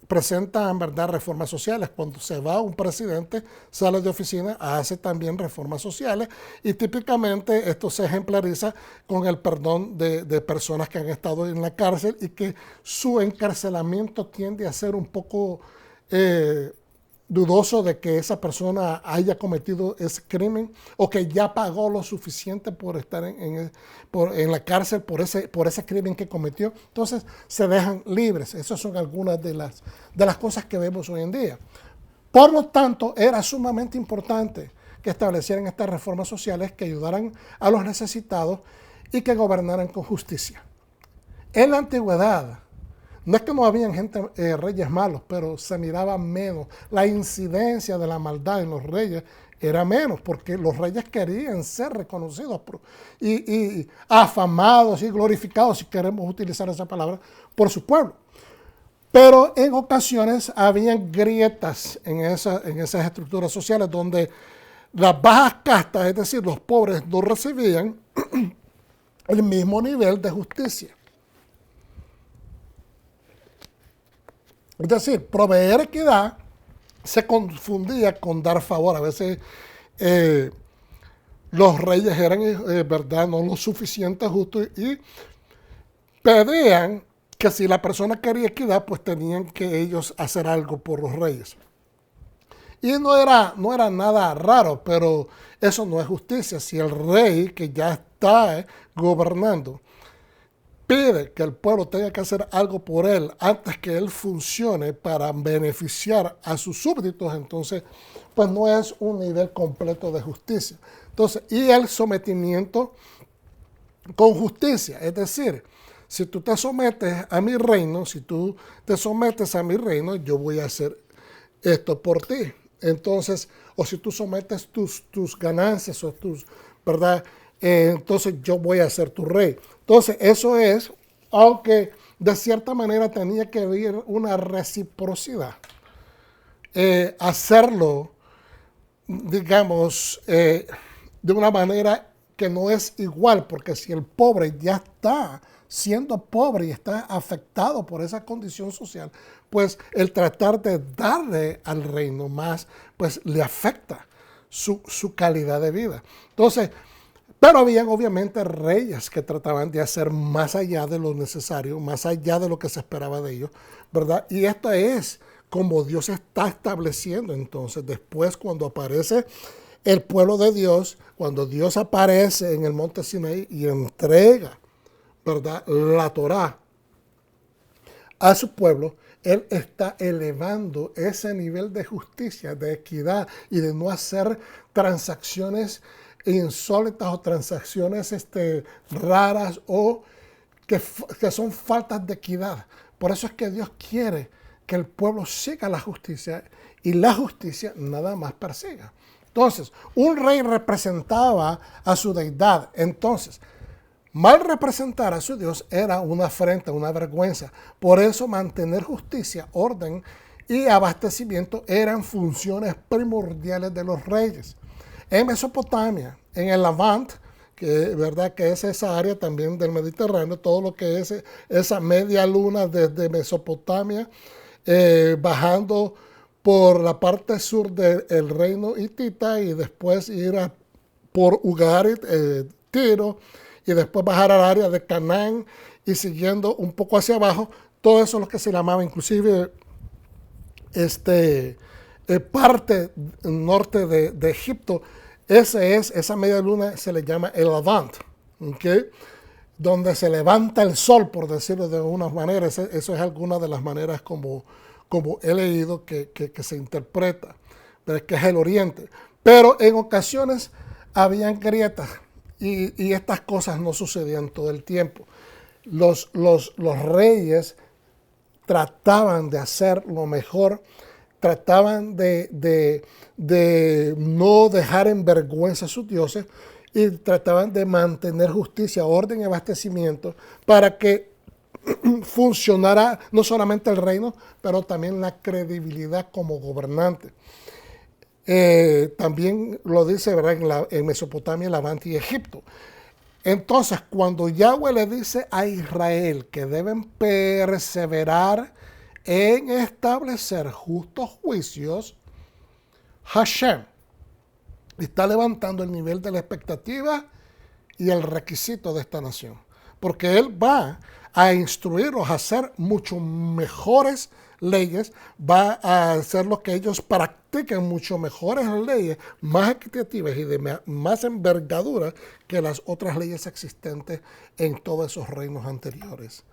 presenta en verdad reformas sociales. Cuando se va un presidente, sale de oficina, hace también reformas sociales, y típicamente esto se ejemplariza con el perdón de personas que han estado en la cárcel y que su encarcelamiento tiende a ser un poco dudoso de que esa persona haya cometido ese crimen o que ya pagó lo suficiente por estar en la cárcel por ese crimen que cometió. Entonces se dejan libres. Esas son algunas de las cosas que vemos hoy en día. Por lo tanto, era sumamente importante que establecieran estas reformas sociales que ayudaran a los necesitados y que gobernaran con justicia. En la antigüedad, no es que no habían reyes malos, pero se miraba menos. La incidencia de la maldad en los reyes era menos, porque los reyes querían ser reconocidos y afamados y glorificados, si queremos utilizar esa palabra, por su pueblo. Pero en ocasiones habían grietas en esas estructuras sociales donde las bajas castas, es decir, los pobres, no recibían el mismo nivel de justicia. Es decir, proveer equidad se confundía con dar favor. A veces los reyes eran, verdad, no lo suficiente justos y pedían que si la persona quería equidad, pues tenían que ellos hacer algo por los reyes. Y no era nada raro, pero eso no es justicia. Si el rey que ya está gobernando pide que el pueblo tenga que hacer algo por él antes que él funcione para beneficiar a sus súbditos, entonces pues no es un nivel completo de justicia. Entonces, y el sometimiento con justicia, es decir, si tú te sometes a mi reino, si tú te sometes a mi reino, yo voy a hacer esto por ti. Entonces, o si tú sometes tus ganancias o tus, ¿verdad? Entonces yo voy a ser tu rey. Entonces, eso es, aunque de cierta manera tenía que haber una reciprocidad. Hacerlo, digamos, de una manera que no es igual, porque si el pobre ya está siendo pobre y está afectado por esa condición social, pues el tratar de darle al reino más, pues le afecta su calidad de vida. Entonces, pero habían obviamente reyes que trataban de hacer más allá de lo necesario, más allá de lo que se esperaba de ellos, ¿verdad? Y esto es como Dios está estableciendo entonces, después cuando aparece el pueblo de Dios, cuando Dios aparece en el monte Sinaí y entrega, ¿verdad?, la Torá a su pueblo, Él está elevando ese nivel de justicia, de equidad y de no hacer transacciones insólitas o transacciones raras o que son faltas de equidad. Por eso es que Dios quiere que el pueblo siga la justicia y la justicia nada más persiga. Entonces, un rey representaba a su deidad. Entonces, mal representar a su Dios era una afrenta, una vergüenza. Por eso mantener justicia, orden y abastecimiento eran funciones primordiales de los reyes. En Mesopotamia, en el Levant, ¿verdad?, que es esa área también del Mediterráneo, todo lo que es esa media luna desde Mesopotamia, bajando por la parte sur del reino hitita y después ir por Ugarit, Tiro, y después bajar al área de Canaán y siguiendo un poco hacia abajo. Todo eso es lo que se llamaba inclusive parte norte de Egipto. Esa media luna se le llama el Levant, ¿okay?, donde se levanta el sol, por decirlo de alguna manera. Eso es alguna de las maneras como he leído que se interpreta, pero que es el oriente. Pero en ocasiones habían grietas y estas cosas no sucedían todo el tiempo. Los reyes trataban de hacer lo mejor, trataban de no dejar en vergüenza a sus dioses y trataban de mantener justicia, orden y abastecimiento para que funcionara no solamente el reino, pero también la credibilidad como gobernante. También lo dice, ¿verdad?, en Mesopotamia, Levante y Egipto. Entonces, cuando Yahweh le dice a Israel que deben perseverar en establecer justos juicios, Hashem está levantando el nivel de la expectativa y el requisito de esta nación. Porque Él va a instruirlos a hacer mucho mejores leyes, va a hacer lo que ellos practiquen mucho mejores leyes, más equitativas y de más envergadura que las otras leyes existentes en todos esos reinos anteriores.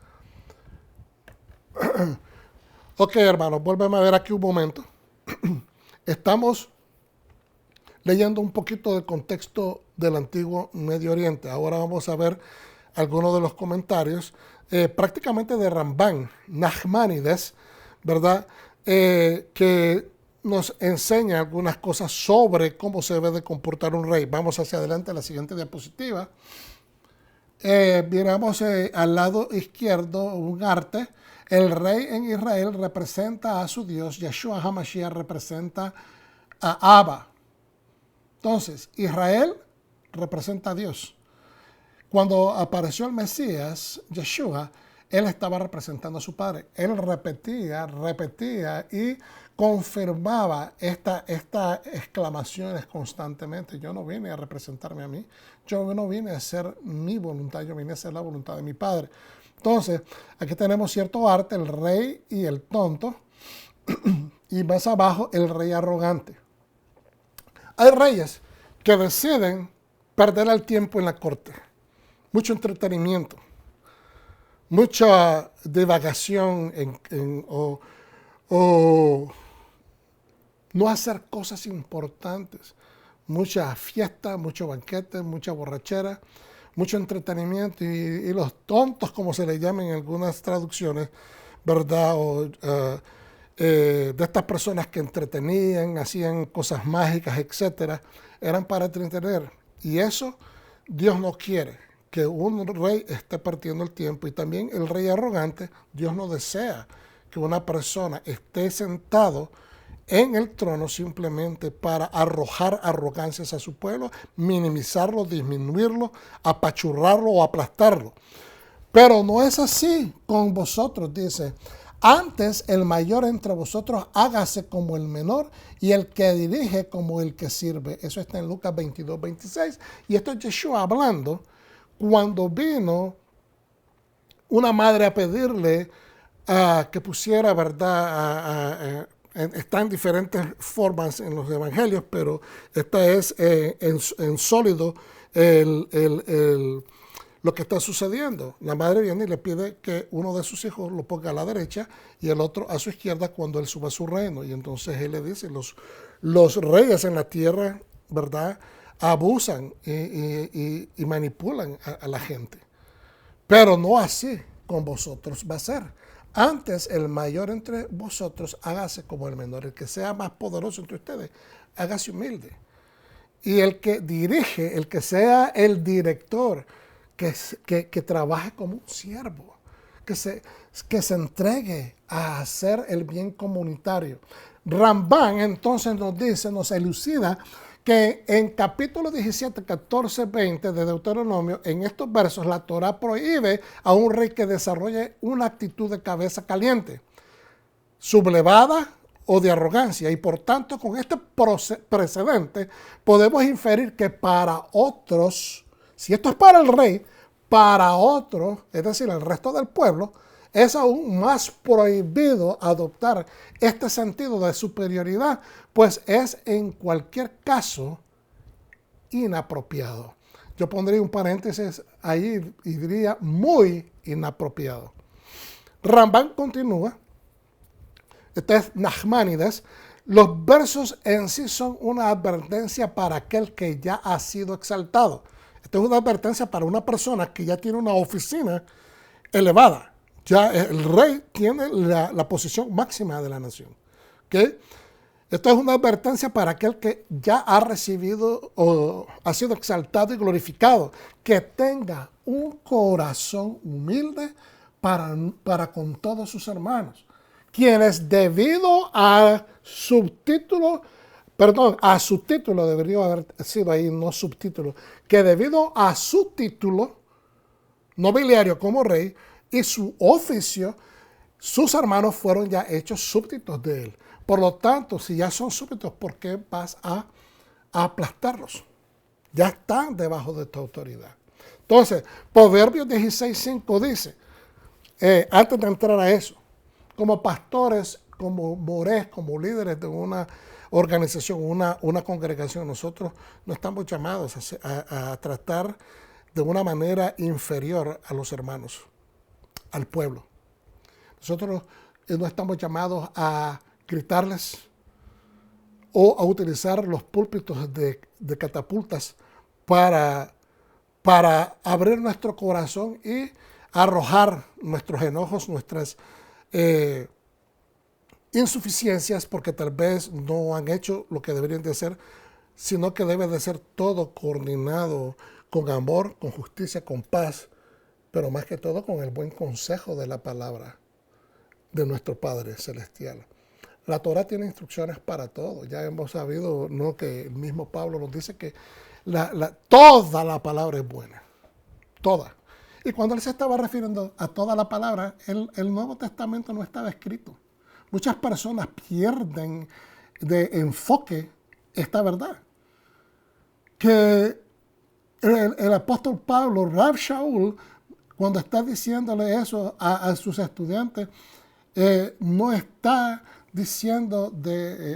Ok, hermanos, vuélveme a ver aquí un momento. Estamos leyendo un poquito del contexto del antiguo Medio Oriente. Ahora vamos a ver algunos de los comentarios, prácticamente de Rambán, Nachmanides, ¿verdad?, que nos enseña algunas cosas sobre cómo se debe de comportar un rey. Vamos hacia adelante a la siguiente diapositiva. Miramos al lado izquierdo un arte. El rey en Israel representa a su Dios. Yeshua HaMashiach representa a Abba. Entonces, Israel representa a Dios. Cuando apareció el Mesías, Yeshua, él estaba representando a su Padre. Él repetía y confirmaba estas exclamaciones constantemente. Yo no vine a representarme a mí. Yo no vine a hacer mi voluntad. Yo vine a hacer la voluntad de mi Padre. Entonces, aquí tenemos cierto arte, el rey y el tonto. Y más abajo, el rey arrogante. Hay reyes que deciden perder el tiempo en la corte. Mucho entretenimiento. mucha divagación o no hacer cosas importantes. Mucha fiesta, mucho banquete, mucha borrachera, mucho entretenimiento y los tontos, como se les llama en algunas traducciones, ¿verdad? De estas personas que entretenían, hacían cosas mágicas, etcétera, eran para entretener. Y eso Dios no quiere, que un rey esté perdiendo el tiempo. Y también el rey arrogante, Dios no desea que una persona esté sentado en el trono simplemente para arrojar arrogancias a su pueblo, minimizarlo, disminuirlo, apachurrarlo o aplastarlo. Pero no es así con vosotros, dice. Antes el mayor entre vosotros hágase como el menor y el que dirige como el que sirve. Eso está en Lucas 22, 26. Y esto es Yeshua hablando cuando vino una madre a pedirle que pusiera, ¿verdad? Está en diferentes formas en los evangelios, pero esta es en sólido lo que está sucediendo. La madre viene y le pide que uno de sus hijos lo ponga a la derecha y el otro a su izquierda cuando él suba a su reino. Y entonces él le dice, los reyes en la tierra, ¿verdad?, abusan y manipulan a la gente. Pero no así con vosotros va a ser. Antes el mayor entre vosotros hágase como el menor. El que sea más poderoso entre ustedes, hágase humilde. Y el que dirige, el que sea el director, que trabaje como un siervo, que se entregue a hacer el bien comunitario. Rambán entonces nos dice, nos elucida que en capítulo 17, 14, 20 de Deuteronomio, en estos versos, la Torah prohíbe a un rey que desarrolle una actitud de cabeza caliente, sublevada o de arrogancia. Y por tanto, con este precedente, podemos inferir que para otros, si esto es para el rey, para otros, es decir, el resto del pueblo, es aún más prohibido adoptar este sentido de superioridad, pues es en cualquier caso inapropiado. Yo pondría un paréntesis ahí y diría muy inapropiado. Rambán continúa, este es Nachmanides. Los versos en sí son una advertencia para aquel que ya ha sido exaltado. Esta es una advertencia para una persona que ya tiene una oficina elevada. Ya el rey tiene la posición máxima de la nación. ¿Okay? Esto es una advertencia para aquel que ya ha recibido o ha sido exaltado y glorificado. Que tenga un corazón humilde para con todos sus hermanos. Quienes debido a subtítulo, a su título, debería haber sido ahí, no subtítulo, que debido a su título nobiliario como rey, y su oficio, sus hermanos fueron ya hechos súbditos de él. Por lo tanto, si ya son súbditos, ¿por qué vas a aplastarlos? Ya están debajo de tu autoridad. Entonces, Proverbios 16:5 dice, antes de entrar a eso, como pastores, como morés, como líderes de una organización, una congregación, nosotros no estamos llamados a tratar de una manera inferior a los hermanos, al pueblo. Nosotros no estamos llamados a gritarles o a utilizar los púlpitos de catapultas para abrir nuestro corazón y arrojar nuestros enojos, nuestras insuficiencias, porque tal vez no han hecho lo que deberían de hacer, sino que debe de ser todo coordinado con amor, con justicia, con paz, pero más que todo con el buen consejo de la palabra de nuestro Padre Celestial. La Torah tiene instrucciones para todo. Ya hemos sabido, ¿no?, que el mismo Pablo nos dice que toda la palabra es buena. Toda. Y cuando él se estaba refiriendo a toda la palabra, el Nuevo Testamento no estaba escrito. Muchas personas pierden de enfoque esta verdad. Que el apóstol Pablo, Rav Shaul, cuando está diciéndole eso a sus estudiantes, no está diciendo,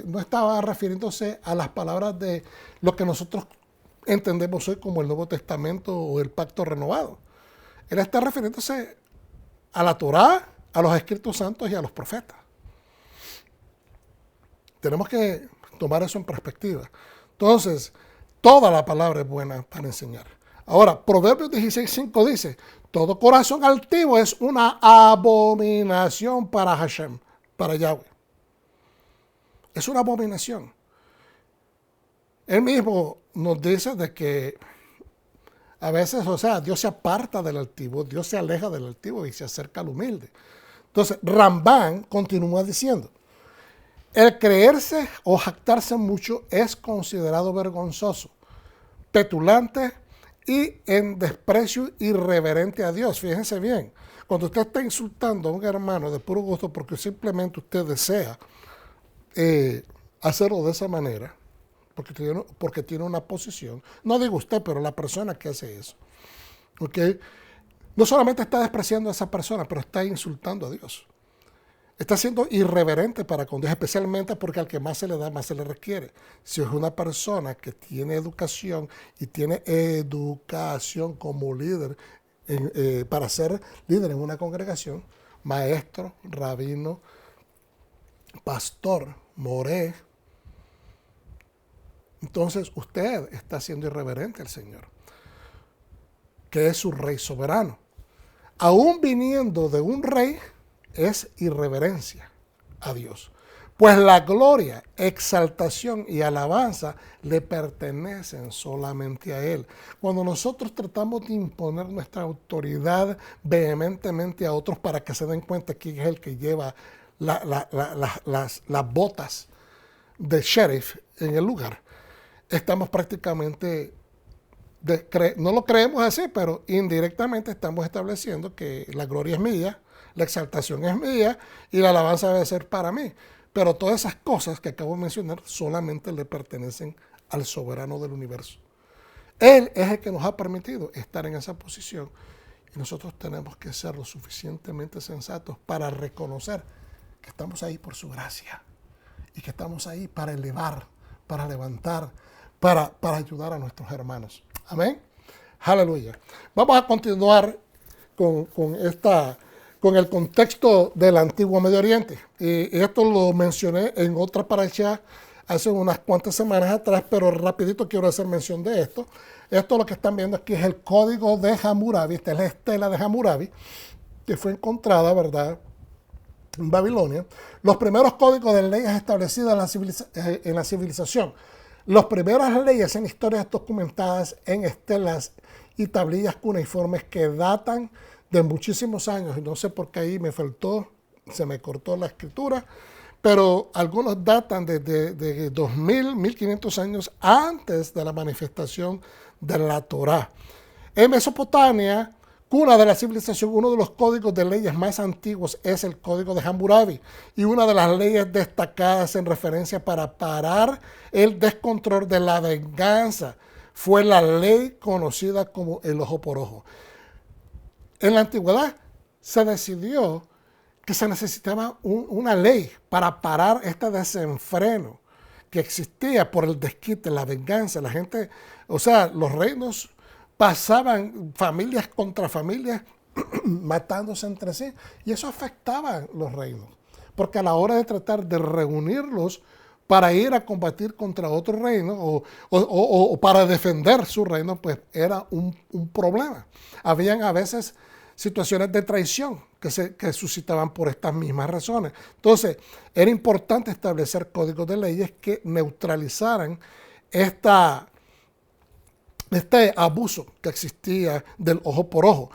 no estaba refiriéndose a las palabras de lo que nosotros entendemos hoy como el Nuevo Testamento o el Pacto Renovado. Él está refiriéndose a la Torá, a los escritos santos y a los profetas. Tenemos que tomar eso en perspectiva. Entonces, toda la palabra es buena para enseñar. Ahora, Proverbios 16:5 dice, todo corazón altivo es una abominación para Hashem, para Yahweh. Es una abominación. Él mismo nos dice de que a veces, o sea, Dios se aparta del altivo, Dios se aleja del altivo y se acerca al humilde. Entonces, Rambán continúa diciendo, el creerse o jactarse mucho es considerado vergonzoso, petulante y en desprecio irreverente a Dios. Fíjense bien, cuando usted está insultando a un hermano de puro gusto porque simplemente usted desea hacerlo de esa manera, porque tiene una posición, no digo usted, pero la persona que hace eso, ¿ok? No solamente está despreciando a esa persona, pero está insultando a Dios. Está siendo irreverente para con Dios, especialmente porque al que más se le da, más se le requiere. Si es una persona que tiene educación y tiene educación como líder, para ser líder en una congregación, maestro, rabino, pastor, moré, entonces usted está siendo irreverente al Señor, que es su rey soberano. Aún viniendo de un rey, es irreverencia a Dios. Pues la gloria, exaltación y alabanza le pertenecen solamente a Él. Cuando nosotros tratamos de imponer nuestra autoridad vehementemente a otros para que se den cuenta quién es el que lleva las botas de sheriff en el lugar, estamos prácticamente, no lo creemos así, pero indirectamente estamos estableciendo que la gloria es mía, la exaltación es mía y la alabanza debe ser para mí. Pero todas esas cosas que acabo de mencionar solamente le pertenecen al soberano del universo. Él es el que nos ha permitido estar en esa posición y nosotros tenemos que ser lo suficientemente sensatos para reconocer que estamos ahí por su gracia y que estamos ahí para elevar, para levantar, para ayudar a nuestros hermanos. Amén. Aleluya. Vamos a continuar con el contexto del antiguo Medio Oriente. Y esto lo mencioné en otra parasha hace unas cuantas semanas atrás, pero rapidito quiero hacer mención de esto. Esto lo que están viendo aquí es el código de Hammurabi. Esta es la estela de Hammurabi, que fue encontrada, ¿verdad?, en Babilonia. Los primeros códigos de leyes establecidas en la civilización. Las primeras leyes en historias documentadas en estelas y tablillas cuneiformes que datan de muchísimos años, y no sé por qué ahí se me cortó la escritura, pero algunos datan de 2000, 1500 años antes de la manifestación de la Torá. En Mesopotamia, cuna de la civilización, uno de los códigos de leyes más antiguos es el código de Hammurabi, y una de las leyes destacadas en referencia para parar el descontrol de la venganza fue la ley conocida como el ojo por ojo. En la antigüedad se decidió que se necesitaba una ley para parar este desenfreno que existía por el desquite, la venganza. La gente, o sea, los reinos pasaban familias contra familias matándose entre sí, y eso afectaba a los reinos, porque a la hora de tratar de reunirlos para ir a combatir contra otro reino o para defender su reino, pues era un problema. Habían a veces situaciones de traición que suscitaban por estas mismas razones. Entonces, era importante establecer códigos de leyes que neutralizaran este abuso que existía del ojo por ojo.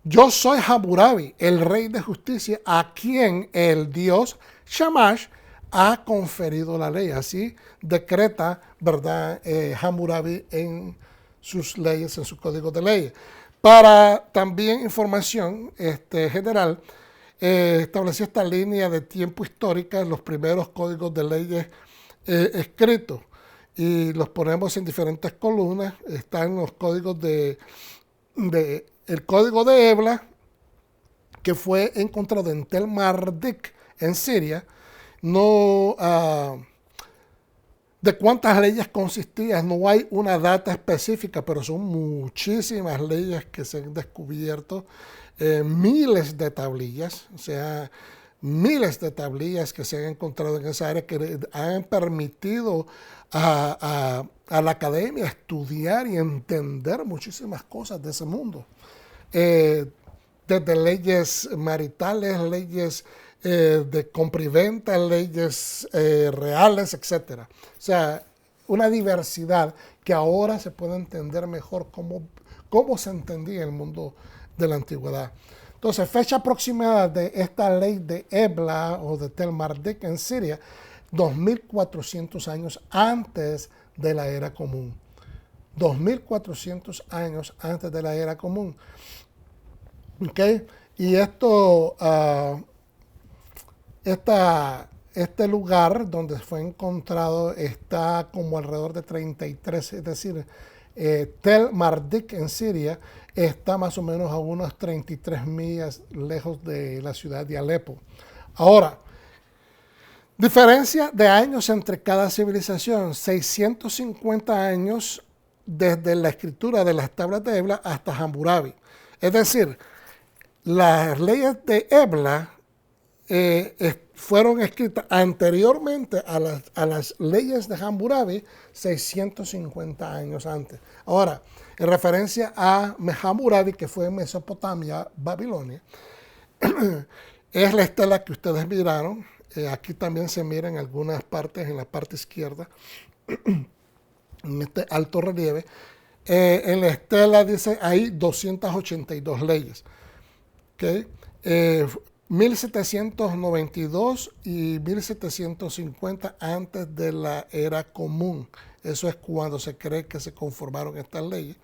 Yo soy Hammurabi, el rey de justicia, a quien el dios Shamash ha conferido la ley. Así decreta, ¿verdad?, Hammurabi en sus leyes, en sus códigos de leyes. Para también información general, estableció esta línea de tiempo histórica en los primeros códigos de leyes escritos, y los ponemos en diferentes columnas. Están los códigos el código de Ebla, que fue encontrado en Tel Mardik, en Siria. No, de cuántas leyes consistía, no hay una data específica, pero son muchísimas leyes que se han descubierto miles de tablillas, o sea, miles de tablillas que se han encontrado en esa área que han permitido a la academia estudiar y entender muchísimas cosas de ese mundo. Eh, Desde leyes maritales, leyes de compra y venta, leyes reales, etcétera. O sea, una diversidad que ahora se puede entender mejor cómo se entendía el mundo de la antigüedad. Entonces, fecha aproximada de esta ley de Ebla o de Tel Mardik en Siria, 2400 años antes de la era común. 2400 años antes de la era común. ¿Ok? Y este lugar donde fue encontrado está como alrededor de 33, es decir, Tel Mardik en Siria está más o menos a unos 33 millas lejos de la ciudad de Alepo. Ahora, diferencia de años entre cada civilización, 650 años desde la escritura de las tablas de Ebla hasta Hammurabi. Es decir, las leyes de Ebla fueron escritas anteriormente a las leyes de Hammurabi 650 años antes. Ahora, en referencia a Hammurabi, que fue en Mesopotamia, Babilonia, es la estela que ustedes miraron. Aquí también se mira en algunas partes, en la parte izquierda, en este alto relieve. En la estela dice ahí 282 leyes. ¿Okay? 1792 y 1750 antes de la era común. Eso es cuando se cree que se conformaron estas leyes.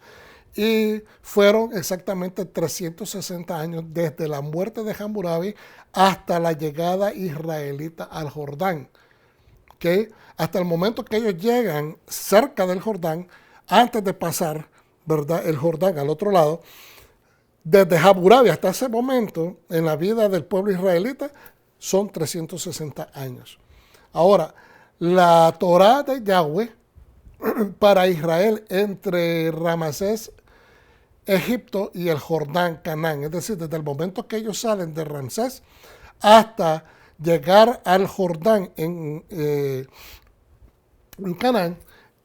Y fueron exactamente 360 años desde la muerte de Hammurabi hasta la llegada israelita al Jordán. ¿Okay? Hasta el momento que ellos llegan cerca del Jordán, antes de pasar, ¿verdad?, el Jordán al otro lado, desde Hammurabi hasta ese momento, en la vida del pueblo israelita, son 360 años. Ahora, la Torá de Yahweh para Israel entre Ramsés, Egipto y el Jordán, Canaán, es decir, desde el momento que ellos salen de Ramsés hasta llegar al Jordán en Canaán,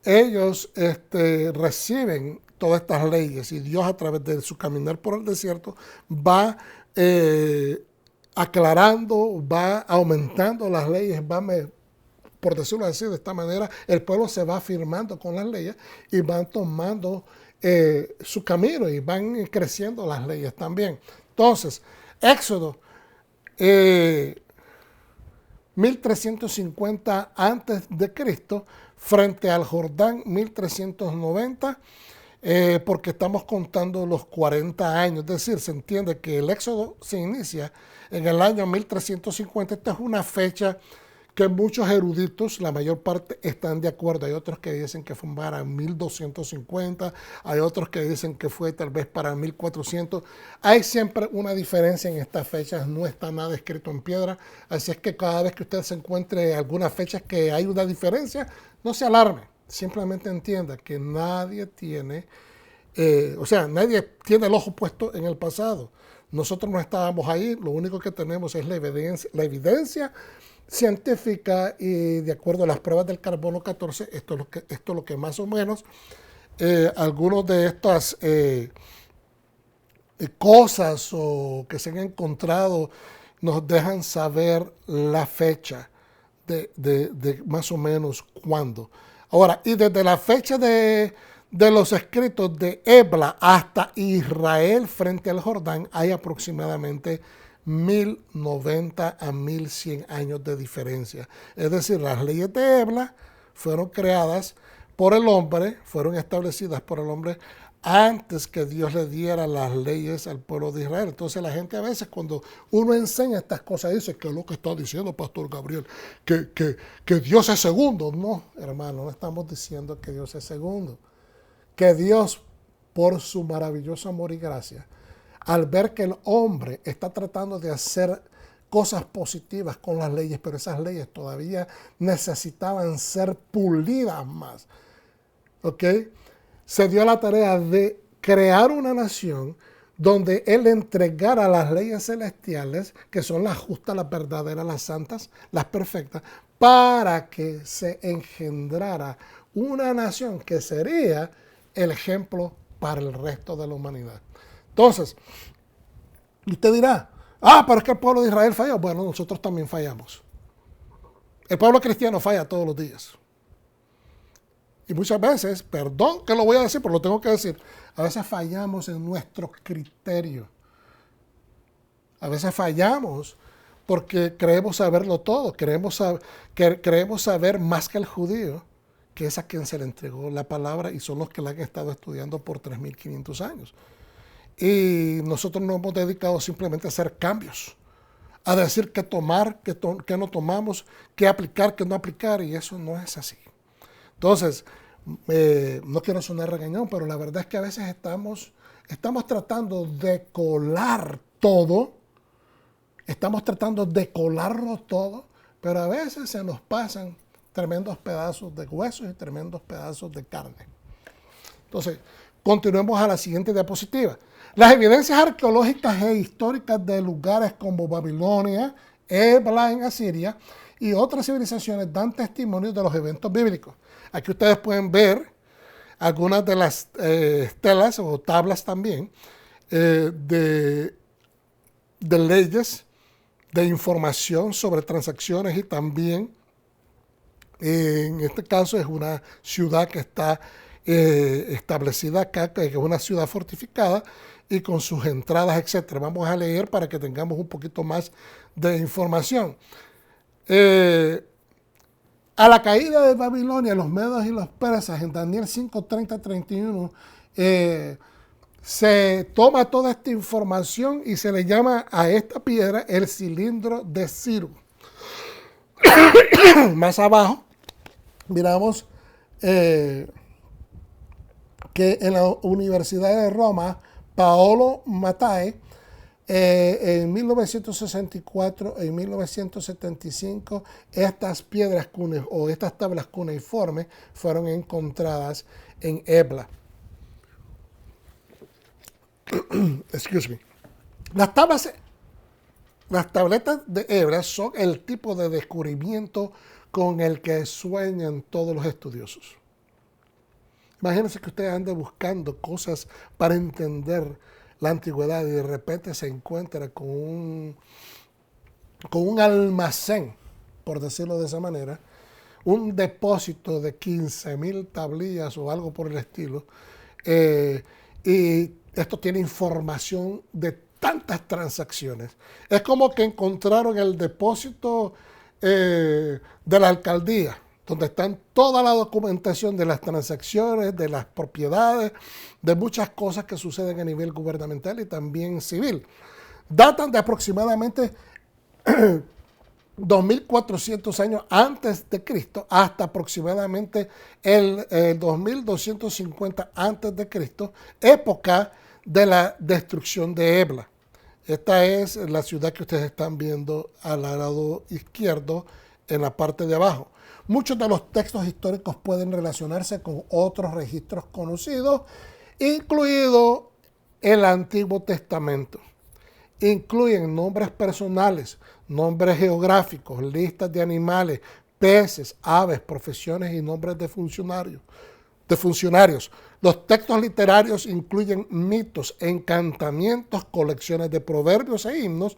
ellos reciben todas estas leyes y Dios a través de su caminar por el desierto va aclarando, va aumentando las leyes, por decirlo así, de esta manera, el pueblo se va afirmando con las leyes y van tomando su camino y van creciendo las leyes también. Entonces, Éxodo 1350 antes de Cristo frente al Jordán 1390, porque estamos contando los 40 años, es decir, se entiende que el Éxodo se inicia en el año 1350. Esta es una fecha que muchos eruditos, la mayor parte, están de acuerdo. Hay otros que dicen que fue para 1250, hay otros que dicen que fue tal vez para 1400. Hay siempre una diferencia en estas fechas, no está nada escrito en piedra, así es que cada vez que usted se encuentre algunas fechas que hay una diferencia, no se alarme, simplemente entienda que nadie tiene, nadie tiene el ojo puesto en el pasado. Nosotros no estábamos ahí, lo único que tenemos es la evidencia científica y de acuerdo a las pruebas del carbono 14, esto es lo que más o menos algunos de estas cosas o que se han encontrado nos dejan saber la fecha de más o menos cuándo. Ahora, y desde la fecha de los escritos de Ebla hasta Israel frente al Jordán hay aproximadamente 1090 a 1100 años de diferencia. Es decir, las leyes de Ebla fueron creadas por el hombre, fueron establecidas por el hombre antes que Dios le diera las leyes al pueblo de Israel. Entonces la gente a veces cuando uno enseña estas cosas dice, ¿qué es lo que está diciendo Pastor Gabriel? Que Dios es segundo. No, hermano, no estamos diciendo que Dios es segundo. Que Dios, por su maravilloso amor y gracia, al ver que el hombre está tratando de hacer cosas positivas con las leyes, pero esas leyes todavía necesitaban ser pulidas más, ¿ok? Se dio la tarea de crear una nación donde Él entregara las leyes celestiales, que son las justas, las verdaderas, las santas, las perfectas, para que se engendrara una nación que sería el ejemplo para el resto de la humanidad. Entonces, usted dirá, pero es que el pueblo de Israel falló. Bueno, nosotros también fallamos. El pueblo cristiano falla todos los días. Y muchas veces, perdón que lo voy a decir, pero lo tengo que decir, a veces fallamos en nuestro criterio. A veces fallamos porque creemos saberlo todo, creemos saber más que el judío, que es a quien se le entregó la palabra y son los que la han estado estudiando por 3.500 años. Y nosotros nos hemos dedicado simplemente a hacer cambios, a decir qué tomar, qué no tomamos, qué aplicar, qué no aplicar, y eso no es así. Entonces, no quiero sonar regañón, pero la verdad es que a veces estamos tratando de colar todo, pero a veces se nos pasan tremendos pedazos de huesos y tremendos pedazos de carne. Entonces, continuemos a la siguiente diapositiva. Las evidencias arqueológicas e históricas de lugares como Babilonia, Ebla en Asiria y otras civilizaciones dan testimonio de los eventos bíblicos. Aquí ustedes pueden ver algunas de las telas o tablas también de leyes, de información sobre transacciones y también en este caso es una ciudad que está establecida acá, que es una ciudad fortificada y con sus entradas, etcétera. Vamos a leer para que tengamos un poquito más de información. A la caída de Babilonia, los medos y los persas, en Daniel 5, 30, 31, se toma toda esta información y se le llama a esta piedra el cilindro de Ciro. Más abajo, miramos que en la Universidad de Roma, Paolo Mattei, en 1964 y 1975, estas piedras o estas tablas cuneiformes fueron encontradas en Ebla. Excuse me. Las tabletas de Ebla son el tipo de descubrimiento con el que sueñan todos los estudiosos. Imagínense que usted ande buscando cosas para entender la antigüedad y de repente se encuentra con un almacén, por decirlo de esa manera, un depósito de 15,000 tablillas o algo por el estilo, y esto tiene información de tantas transacciones. Es como que encontraron el depósito de la alcaldía, donde están toda la documentación de las transacciones, de las propiedades, de muchas cosas que suceden a nivel gubernamental y también civil. Datan de aproximadamente 2.400 años antes de Cristo hasta aproximadamente el 2.250 antes de Cristo, época de la destrucción de Ebla. Esta es la ciudad que ustedes están viendo al lado izquierdo en la parte de abajo. Muchos de los textos históricos pueden relacionarse con otros registros conocidos, incluido el Antiguo Testamento. Incluyen nombres personales, nombres geográficos, listas de animales, peces, aves, profesiones y nombres de funcionarios. Los textos literarios incluyen mitos, encantamientos, colecciones de proverbios e himnos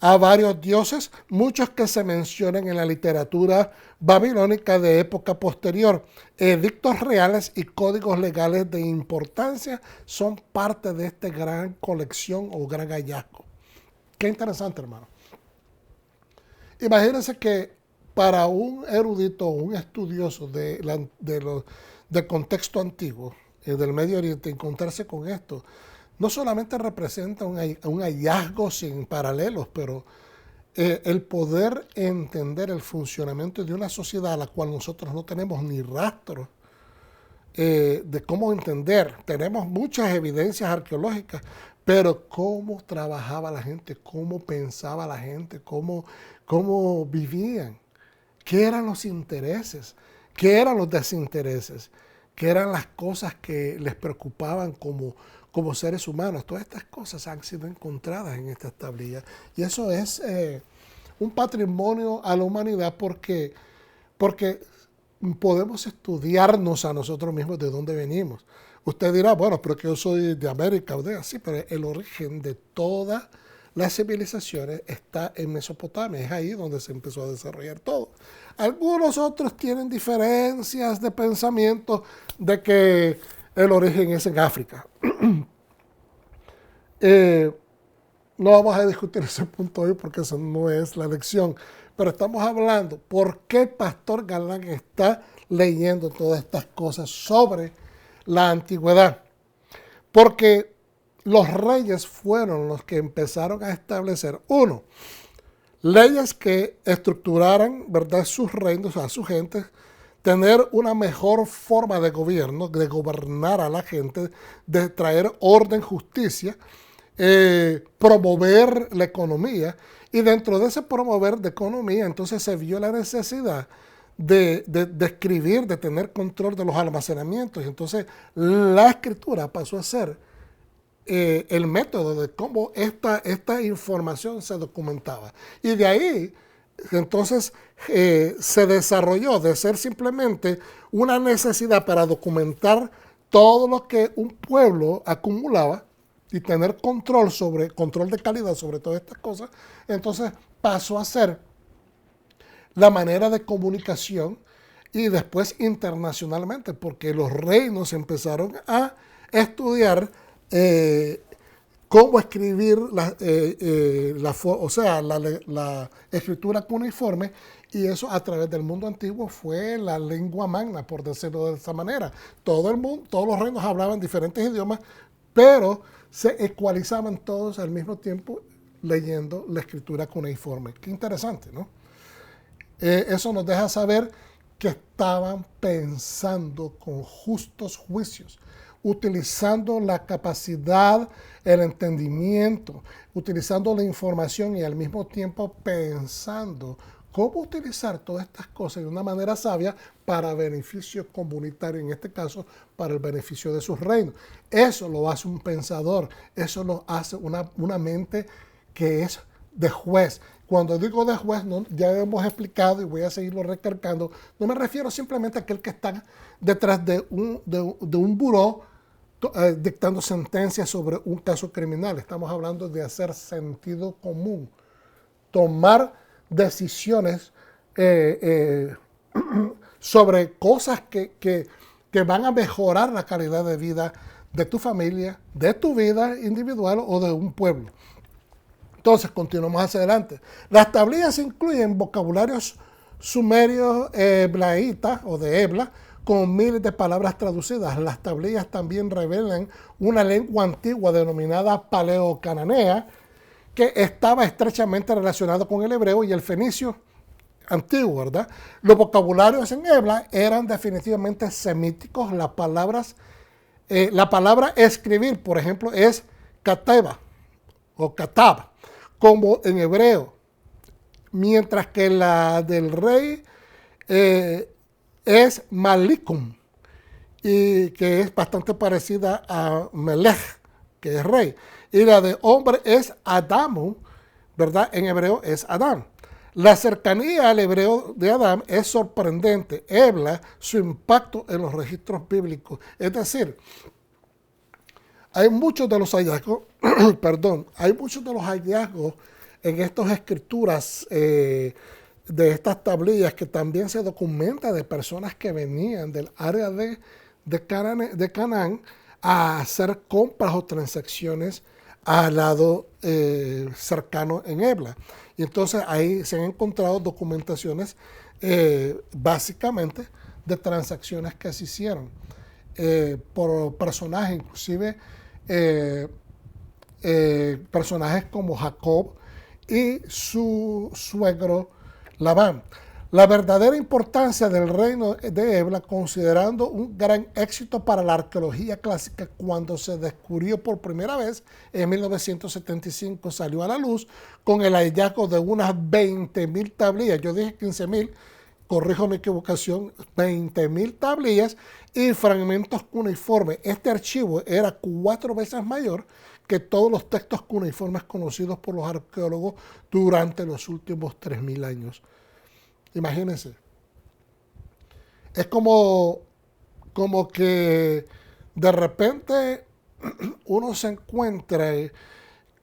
a varios dioses, muchos que se mencionan en la literatura babilónica de época posterior. Edictos reales y códigos legales de importancia son parte de esta gran colección o gran hallazgo. Qué interesante, hermano. Imagínense que para un erudito o un estudioso del contexto antiguo, del Medio Oriente, encontrarse con esto, no solamente representa un hallazgo sin paralelos, pero el poder entender el funcionamiento de una sociedad a la cual nosotros no tenemos ni rastro de cómo entender. Tenemos muchas evidencias arqueológicas, pero cómo trabajaba la gente, cómo pensaba la gente, cómo vivían, qué eran los intereses, qué eran los desintereses, qué eran las cosas que les preocupaban como como seres humanos. Todas estas cosas han sido encontradas en estas tablillas. Y eso es un patrimonio a la humanidad porque podemos estudiarnos a nosotros mismos de dónde venimos. Usted dirá, bueno, pero que yo soy de América o de así, pero el origen de todas las civilizaciones está en Mesopotamia, es ahí donde se empezó a desarrollar todo. Algunos otros tienen diferencias de pensamiento de que el origen es en África. No vamos a discutir ese punto hoy porque eso no es la lección, pero estamos hablando por qué Pastor Galán está leyendo todas estas cosas sobre la antigüedad. Porque los reyes fueron los que empezaron a establecer, uno, leyes que estructuraran, ¿verdad?, sus reinos, a su gente, tener una mejor forma de gobierno, de gobernar a la gente, de traer orden, justicia, promover la economía, y dentro de ese promover de economía, entonces se vio la necesidad de escribir, de tener control de los almacenamientos, y entonces la escritura pasó a ser el método de cómo esta información se documentaba. Y de ahí, entonces, se desarrolló de ser simplemente una necesidad para documentar todo lo que un pueblo acumulaba y tener control de calidad sobre todas estas cosas. Entonces pasó a ser la manera de comunicación y después internacionalmente, porque los reinos empezaron a estudiar cómo escribir la escritura cuneiforme, y eso a través del mundo antiguo fue la lengua magna, por decirlo de esa manera. Todo el mundo, todos los reinos hablaban diferentes idiomas, pero se ecualizaban todos al mismo tiempo leyendo la escritura cuneiforme. Qué interesante, ¿no? Eso nos deja saber que estaban pensando con justos juicios, utilizando la capacidad, el entendimiento, utilizando la información y al mismo tiempo pensando cómo utilizar todas estas cosas de una manera sabia para beneficio comunitario, en este caso para el beneficio de sus reinos. Eso lo hace un pensador, eso lo hace una mente que es de juez. Cuando digo de juez, no, ya hemos explicado y voy a seguirlo recalcando, no me refiero simplemente a aquel que está detrás de un buró dictando sentencias sobre un caso criminal. Estamos hablando de hacer sentido común, tomar decisiones sobre cosas que van a mejorar la calidad de vida de tu familia, de tu vida individual o de un pueblo. Entonces, continuamos hacia adelante. Las tablillas incluyen vocabularios sumerios eblaítas o de Ebla, con miles de palabras traducidas. Las tablillas también revelan una lengua antigua denominada paleocananea, que estaba estrechamente relacionado con el hebreo y el fenicio antiguo, ¿verdad? Los vocabularios en Ebla eran definitivamente semíticos. La palabra escribir, por ejemplo, es kateba o katab, como en hebreo, mientras que la del rey es malikum, y que es bastante parecida a melech, que es rey. Y la de hombre es Adamu, ¿verdad? En hebreo es Adán. La cercanía al hebreo de Adán es sorprendente. Ebla su impacto en los registros bíblicos. Es decir, hay muchos de los hallazgos, hay muchos de los hallazgos en estas escrituras de estas tablillas que también se documenta de personas que venían del área de Canaán a hacer compras o transacciones al lado cercano en Ebla. Y entonces ahí se han encontrado documentaciones básicamente de transacciones que se hicieron por personajes, inclusive personajes como Jacob y su suegro Labán. La verdadera importancia del reino de Ebla, considerando un gran éxito para la arqueología clásica, cuando se descubrió por primera vez en 1975, salió a la luz con el hallazgo de unas 20.000 tablillas. Yo dije 15.000 corrijo mi equivocación, 20.000 tablillas y fragmentos cuneiformes. Este archivo era 4 veces mayor que todos los textos cuneiformes conocidos por los arqueólogos durante los últimos 3.000 años. Imagínense. Es como que de repente uno se encuentra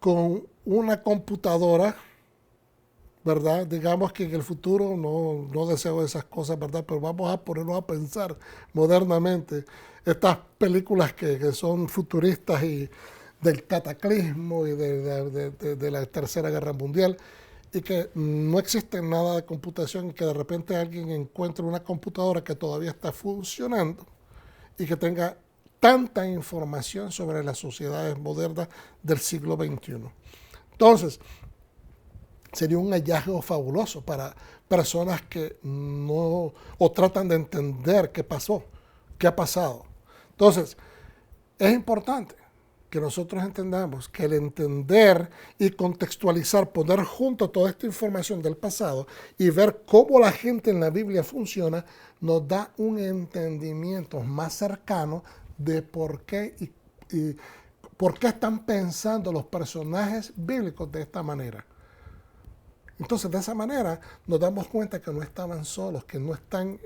con una computadora, ¿verdad? Digamos que en el futuro no deseo esas cosas, ¿verdad? Pero vamos a ponernos a pensar modernamente. Estas películas que son futuristas y del cataclismo y de la Tercera Guerra Mundial, y que no existe nada de computación y que de repente alguien encuentre una computadora que todavía está funcionando y que tenga tanta información sobre las sociedades modernas del siglo XXI. Entonces, sería un hallazgo fabuloso para personas que no o tratan de entender qué pasó, qué ha pasado. Entonces, es importante que nosotros entendamos que el entender y contextualizar, poner junto toda esta información del pasado y ver cómo la gente en la Biblia funciona, nos da un entendimiento más cercano de por qué y por qué están pensando los personajes bíblicos de esta manera. Entonces, de esa manera nos damos cuenta que no estaban solos, que no están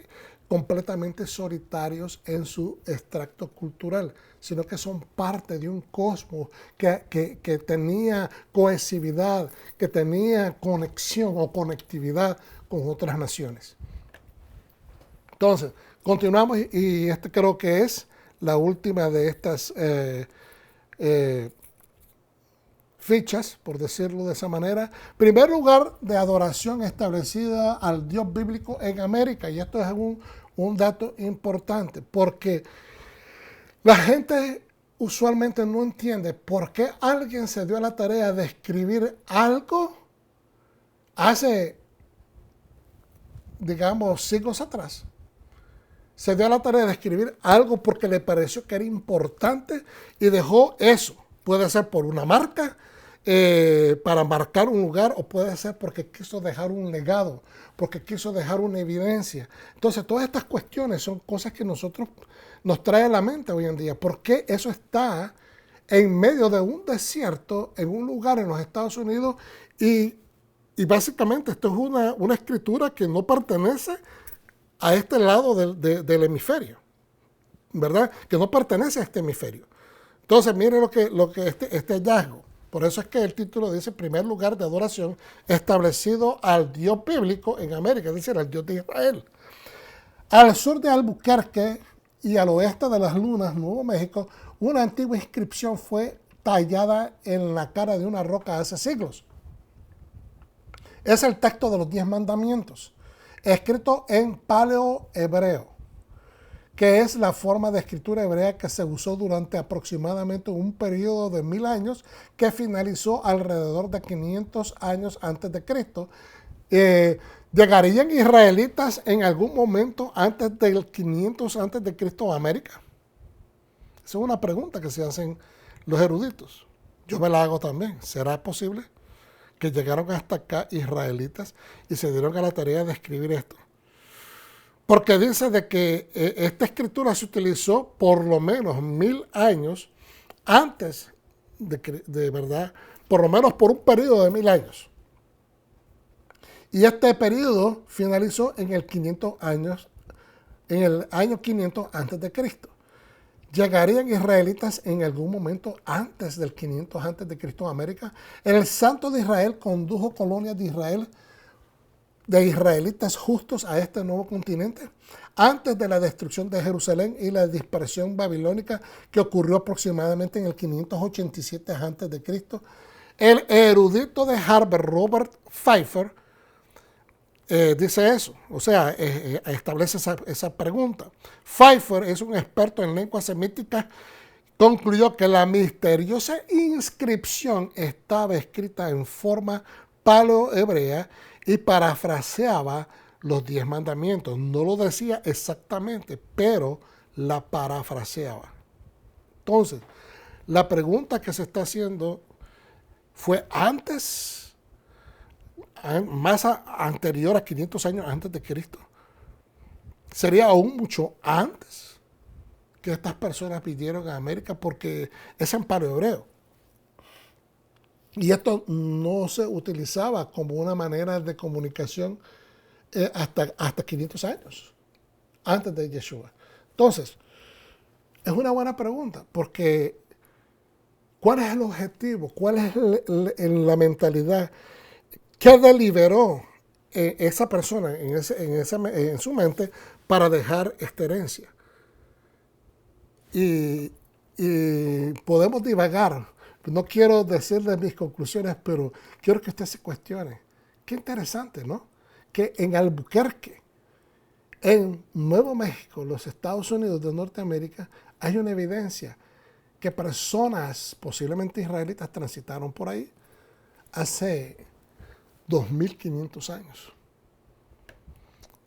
completamente solitarios en su extracto cultural, sino que son parte de un cosmos que tenía cohesividad, que tenía conexión o conectividad con otras naciones. Entonces, continuamos y este creo que es la última de estas fichas, por decirlo de esa manera. Primer lugar de adoración establecida al Dios bíblico en América. Y esto es un dato importante, porque la gente usualmente no entiende por qué alguien se dio a la tarea de escribir algo hace, digamos, siglos atrás. Se dio a la tarea de escribir algo porque le pareció que era importante y dejó eso. Puede ser por una marca, para marcar un lugar, o puede ser porque quiso dejar un legado, porque quiso dejar una evidencia. Entonces, todas estas cuestiones son cosas que nosotros nos trae a la mente hoy en día. ¿Por qué eso está en medio de un desierto, en un lugar en los Estados Unidos? Y básicamente esto es una escritura que no pertenece a este lado del hemisferio, ¿verdad? Que no pertenece a este hemisferio. Entonces, miren lo que este hallazgo. Por eso es que el título dice primer lugar de adoración establecido al Dios bíblico en América, es decir, al Dios de Israel. Al sur de Albuquerque y al oeste de las Lunas, Nuevo México, una antigua inscripción fue tallada en la cara de una roca hace siglos. Es el texto de los 10 mandamientos, escrito en paleohebreo, que es la forma de escritura hebrea que se usó durante aproximadamente un periodo de 1000 años que finalizó alrededor de 500 años antes de Cristo. ¿Llegarían israelitas en algún momento antes del 500 antes de Cristo a América? Esa es una pregunta que se hacen los eruditos. Yo me la hago también. ¿Será posible que llegaron hasta acá israelitas y se dieron a la tarea de escribir esto? Porque dice de que esta escritura se utilizó por lo menos 1000 años antes de verdad, por lo menos por un periodo de 1000 años. Y este periodo finalizó en el 500 años, en el año 500 antes de Cristo. ¿Llegarían israelitas en algún momento antes del 500 antes de Cristo a América? El Santo de Israel condujo colonias de Israel, de israelitas justos a este nuevo continente antes de la destrucción de Jerusalén y la dispersión babilónica que ocurrió aproximadamente en el 587 a.C. El erudito de Harvard, Robert Pfeiffer, dice eso, o sea, establece esa pregunta. Pfeiffer es un experto en lenguas semíticas. Concluyó que la misteriosa inscripción estaba escrita en forma paleohebrea y parafraseaba los 10 mandamientos. No lo decía exactamente, pero la parafraseaba. Entonces, la pregunta que se está haciendo fue antes, más anterior a 500 años antes de Cristo. sería aún mucho antes que estas personas vinieron a América, porque es en paleohebreo. Y esto no se utilizaba como una manera de comunicación hasta 500 años antes de Yeshua. Entonces, es una buena pregunta, porque ¿cuál es el objetivo? ¿Cuál es la mentalidad? ¿Qué deliberó esa persona en su mente para dejar esta herencia? Y podemos divagar. No quiero decirles mis conclusiones, pero quiero que usted se cuestione. Qué interesante, ¿no? Que en Albuquerque, en Nuevo México, los Estados Unidos de Norteamérica, hay una evidencia que personas, posiblemente israelitas, transitaron por ahí hace 2500 años.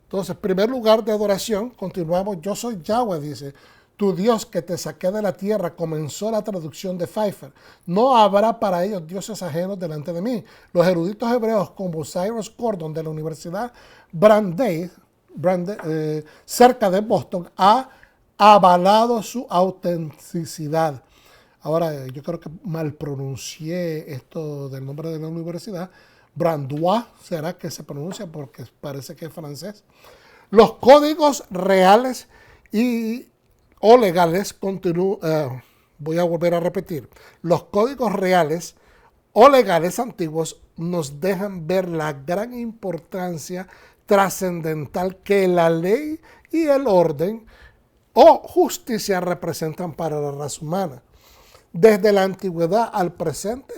Entonces, primer lugar de adoración, continuamos. Yo soy Yahweh, dice, tu Dios que te saqué de la tierra. Comenzó la traducción de Pfeiffer. No habrá para ellos dioses ajenos delante de mí. Los eruditos hebreos como Cyrus Gordon de la Universidad Brandeis, cerca de Boston, ha avalado su autenticidad. Ahora, yo creo que mal pronuncié esto del nombre de la universidad. Brandois, será que se pronuncia porque parece que es francés. Los códigos reales o legales, voy a volver a repetir, los códigos reales o legales antiguos nos dejan ver la gran importancia trascendental que la ley y el orden o justicia representan para la raza humana. Desde la antigüedad al presente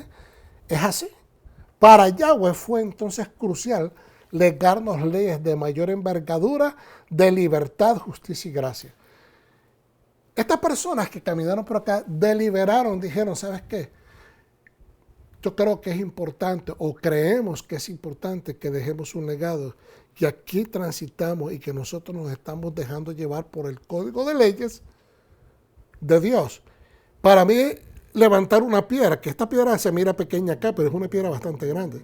es así. Para Yahweh fue entonces crucial legarnos leyes de mayor envergadura, de libertad, justicia y gracia. Estas personas que caminaron por acá deliberaron, dijeron, ¿sabes qué? Yo creo que es importante, o creemos que es importante, que dejemos un legado, que aquí transitamos y que nosotros nos estamos dejando llevar por el código de leyes de Dios. Para mí, levantar una piedra, que esta piedra se mira pequeña acá, pero es una piedra bastante grande.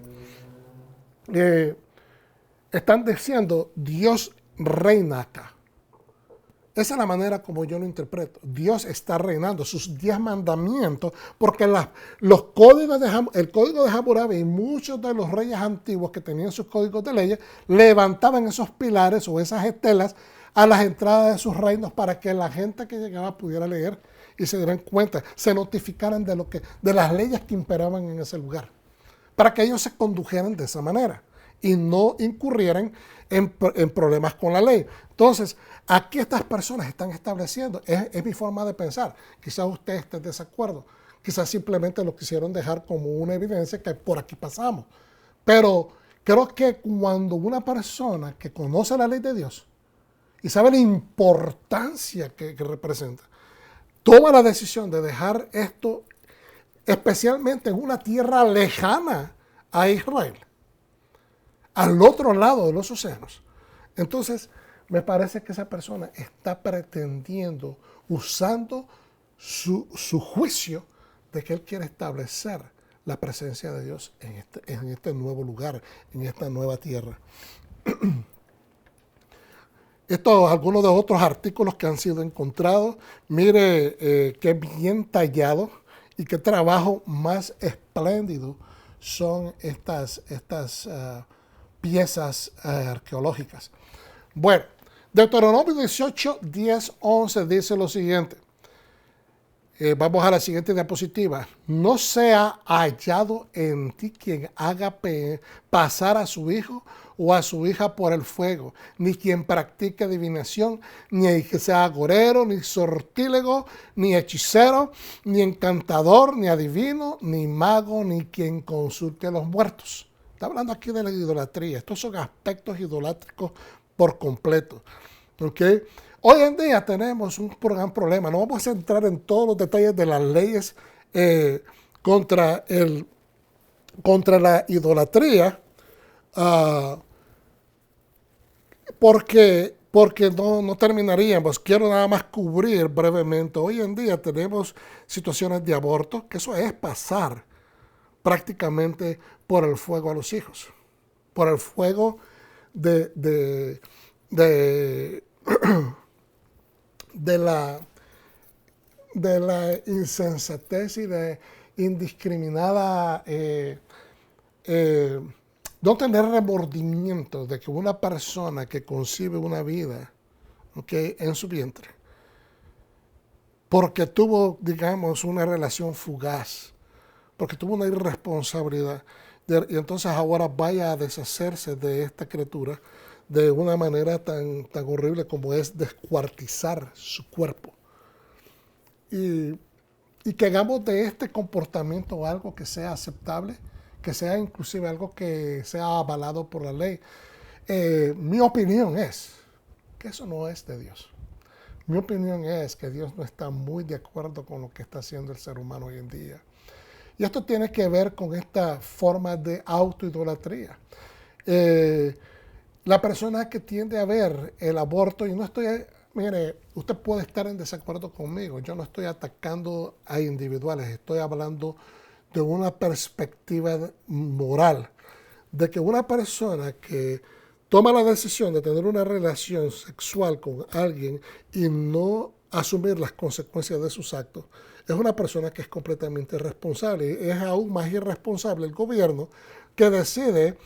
Están diciendo, Dios reina acá. Esa es la manera como yo lo interpreto. Dios está reinando sus 10 mandamientos, porque el código de Hammurabi y muchos de los reyes antiguos que tenían sus códigos de leyes levantaban esos pilares o esas estelas a las entradas de sus reinos para que la gente que llegaba pudiera leer y se dieran cuenta, se notificaran de las leyes que imperaban en ese lugar, para que ellos se condujeran de esa manera y no incurrieran en problemas con la ley. Entonces, aquí estas personas están estableciendo, es mi forma de pensar, quizás usted esté en desacuerdo, quizás simplemente lo quisieron dejar como una evidencia que por aquí pasamos, pero creo que cuando una persona que conoce la ley de Dios y sabe la importancia que representa, toma la decisión de dejar esto, especialmente en una tierra lejana a Israel, al otro lado de los océanos. Entonces, me parece que esa persona está pretendiendo, usando su juicio de que él quiere establecer la presencia de Dios en este nuevo lugar, en esta nueva tierra. Estos algunos de otros artículos que han sido encontrados. Mire qué bien tallado y qué trabajo más espléndido son estas piezas arqueológicas. Bueno, Deuteronomio 18, 10, 11 dice lo siguiente. Vamos a la siguiente diapositiva. No sea hallado en ti quien haga pasar a su hijo o a su hija por el fuego, ni quien practique adivinación, ni que sea agorero, ni sortílego, ni hechicero, ni encantador, ni adivino, ni mago, ni quien consulte a los muertos. Está hablando aquí de la idolatría. Estos son aspectos idolátricos por completo. ¿Okay? Hoy en día tenemos un gran problema. No vamos a entrar en todos los detalles de las leyes contra la idolatría, porque no terminaríamos. Quiero nada más cubrir brevemente. Hoy en día tenemos situaciones de aborto, que eso es pasar prácticamente por el fuego a los hijos, por el fuego de de la, de la insensatez y de indiscriminada, no tener remordimiento de que una persona que concibe una vida, ¿okay?, en su vientre, porque tuvo, digamos, una relación fugaz, porque tuvo una irresponsabilidad, y entonces ahora vaya a deshacerse de esta criatura de una manera tan horrible como es descuartizar su cuerpo. Y, y que hagamos de este comportamiento algo que sea aceptable, que sea inclusive algo que sea avalado por la ley. Mi opinión es que eso no es de Dios. Mi opinión es que Dios no está muy de acuerdo con lo que está haciendo el ser humano hoy en día. Y esto tiene que ver con esta forma de autoidolatría. La persona que tiende a ver el aborto, y no estoy, mire, usted puede estar en desacuerdo conmigo, yo no estoy atacando a individuales, estoy hablando de una perspectiva moral, de que una persona que toma la decisión de tener una relación sexual con alguien y no asumir las consecuencias de sus actos, es una persona que es completamente irresponsable. Y es aún más irresponsable el gobierno que decide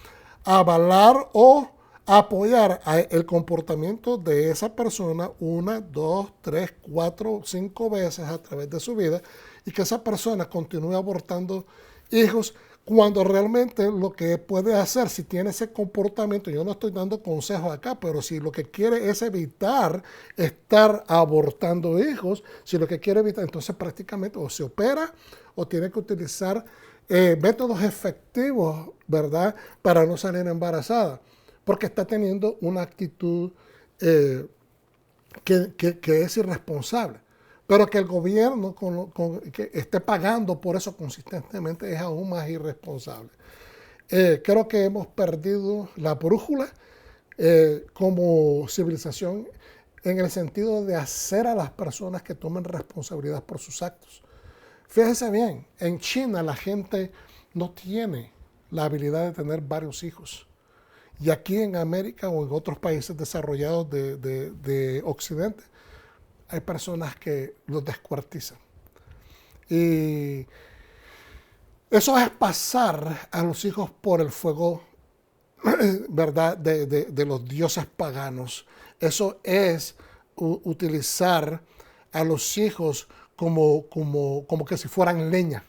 avalar o apoyar el comportamiento de esa persona 1, 2, 3, 4, 5 veces a través de su vida, y que esa persona continúe abortando hijos cuando realmente lo que puede hacer, si tiene ese comportamiento, yo no estoy dando consejos acá, pero si lo que quiere es evitar estar abortando hijos, si lo que quiere evitar, entonces prácticamente o se opera o tiene que utilizar métodos efectivos, ¿verdad?, para no salir embarazada, porque está teniendo una actitud que es irresponsable. Pero que el gobierno que esté pagando por eso consistentemente es aún más irresponsable. Creo que hemos perdido la brújula como civilización en el sentido de hacer a las personas que tomen responsabilidad por sus actos. Fíjese bien, en China la gente no tiene la habilidad de tener varios hijos. Y aquí en América o en otros países desarrollados de Occidente, hay personas que los descuartizan. Y eso es pasar a los hijos por el fuego, ¿verdad?, de los dioses paganos. Eso es utilizar a los hijos como que si fueran leña.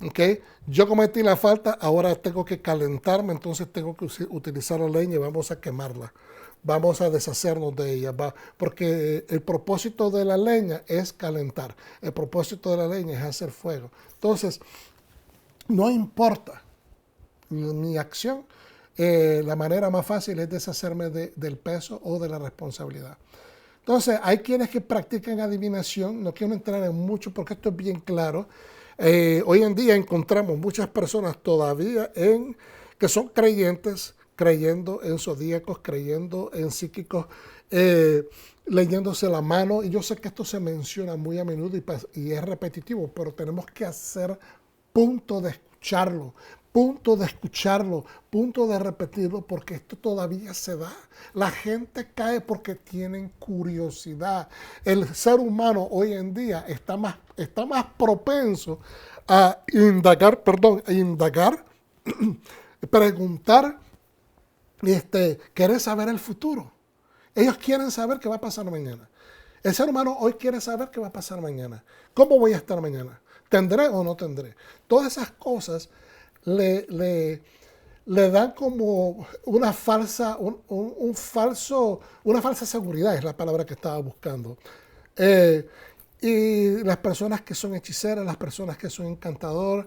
¿Okay? Yo cometí la falta, ahora tengo que calentarme, entonces tengo que utilizar la leña y vamos a quemarla. Vamos a deshacernos de ella, porque el propósito de la leña es calentar, el propósito de la leña es hacer fuego. Entonces, no importa mi acción, la manera más fácil es deshacerme del peso o de la responsabilidad. Entonces, hay quienes que practican adivinación, no quiero entrar en mucho porque esto es bien claro. Hoy en día encontramos muchas personas todavía que son creyentes, creyendo en zodíacos, creyendo en psíquicos, leyéndose la mano. Y yo sé que esto se menciona muy a menudo y es repetitivo, pero tenemos que hacer punto de escucharlo, punto de repetirlo, porque esto todavía se da. La gente cae porque tienen curiosidad. El ser humano hoy en día está más propenso a indagar, preguntar, querer saber el futuro. Ellos quieren saber qué va a pasar mañana. El ser humano hoy quiere saber qué va a pasar mañana. ¿Cómo voy a estar mañana? ¿Tendré o no tendré? Todas esas cosas le dan como una falsa seguridad, es la palabra que estaba buscando. Y las personas que son hechiceras, las personas que son encantadores,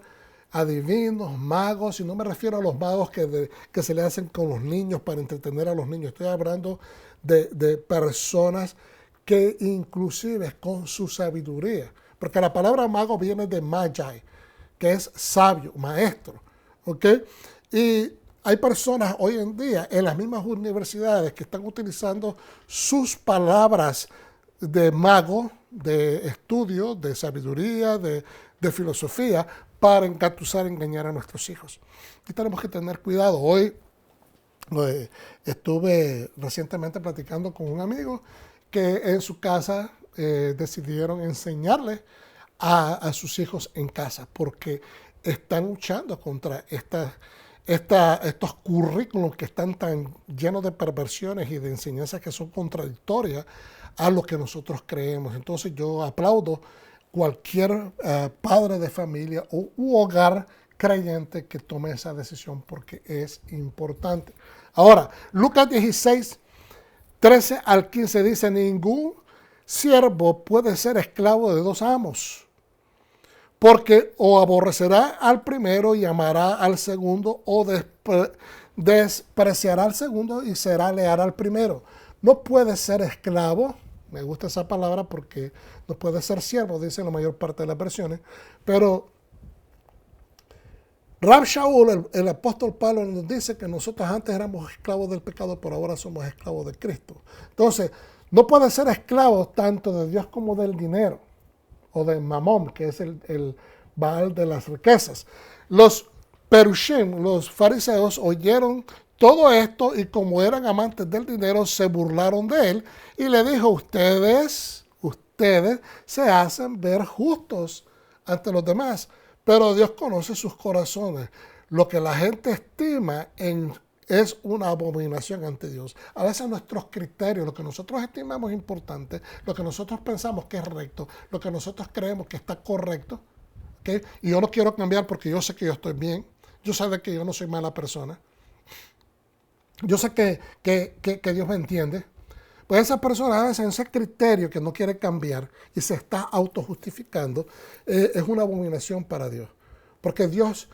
adivinos, magos, y no me refiero a los magos que se le hacen con los niños para entretener a los niños, estoy hablando de personas que inclusive con su sabiduría, porque la palabra mago viene de magi, que es sabio, maestro, ¿ok? Y hay personas hoy en día en las mismas universidades que están utilizando sus palabras de mago, de estudio, de sabiduría, de filosofía, para engatusar, engañar a nuestros hijos. Y tenemos que tener cuidado. Hoy Estuve recientemente platicando con un amigo que en su casa decidieron enseñarle a sus hijos en casa porque están luchando contra estos currículos que están tan llenos de perversiones y de enseñanzas que son contradictorias a lo que nosotros creemos. Entonces yo aplaudo cualquier padre de familia u hogar creyente que tome esa decisión porque es importante. Ahora, Lucas 16, 13 al 15 dice, ningún siervo puede ser esclavo de dos amos, porque o aborrecerá al primero y amará al segundo, o despreciará al segundo y será leal al primero. No puede ser esclavo, me gusta esa palabra porque no puede ser siervo, dice la mayor parte de las versiones, pero Rab Shaul, el apóstol Pablo, nos dice que nosotros antes éramos esclavos del pecado, pero ahora somos esclavos de Cristo. Entonces, no puede ser esclavo tanto de Dios como del dinero, o de Mamón, que es el Baal de las riquezas. Los Perushim, los fariseos, oyeron todo esto y como eran amantes del dinero, se burlaron de él y le dijo, ustedes se hacen ver justos ante los demás, pero Dios conoce sus corazones. Lo que la gente estima es una abominación ante Dios. A veces nuestros criterios, lo que nosotros estimamos importante, lo que nosotros pensamos que es recto, lo que nosotros creemos que está correcto, ¿okay? Y yo no quiero cambiar porque yo sé que yo estoy bien, yo sé que yo no soy mala persona, yo sé que Dios me entiende. Pues esa persona a veces ese criterio que no quiere cambiar y se está autojustificando es una abominación para Dios. Porque Dios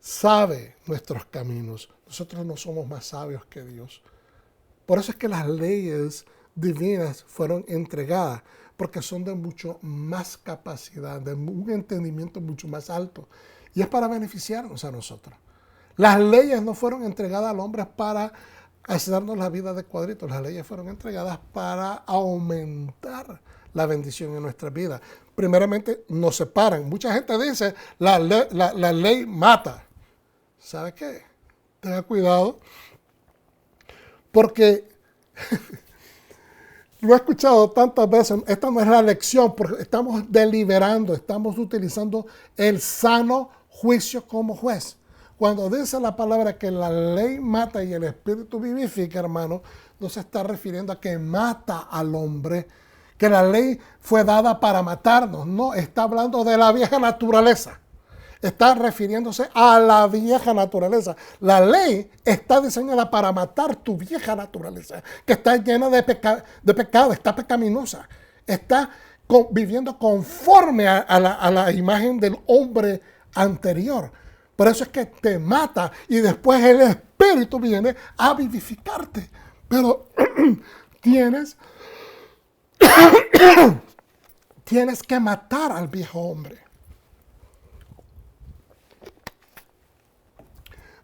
sabe nuestros caminos. Nosotros no somos más sabios que Dios. Por eso es que las leyes divinas fueron entregadas, porque son de mucho más capacidad, de un entendimiento mucho más alto. Y es para beneficiarnos a nosotros. Las leyes no fueron entregadas al hombre para hacernos la vida de cuadritos. Las leyes fueron entregadas para aumentar la bendición en nuestra vida. Primeramente, nos separan. Mucha gente dice, la ley mata. ¿Sabe qué? Tenga cuidado, porque lo he escuchado tantas veces. Esta no es la lección, porque estamos deliberando, estamos utilizando el sano juicio como juez. Cuando dice la palabra que la ley mata y el espíritu vivifica, hermano, no se está refiriendo a que mata al hombre, que la ley fue dada para matarnos. No, está hablando de la vieja naturaleza. Está refiriéndose a la vieja naturaleza. La ley está diseñada para matar tu vieja naturaleza, que está llena de pecado, está pecaminosa, está viviendo conforme a la imagen del hombre anterior. Por eso es que te mata y después el espíritu viene a vivificarte. Pero tienes que matar al viejo hombre.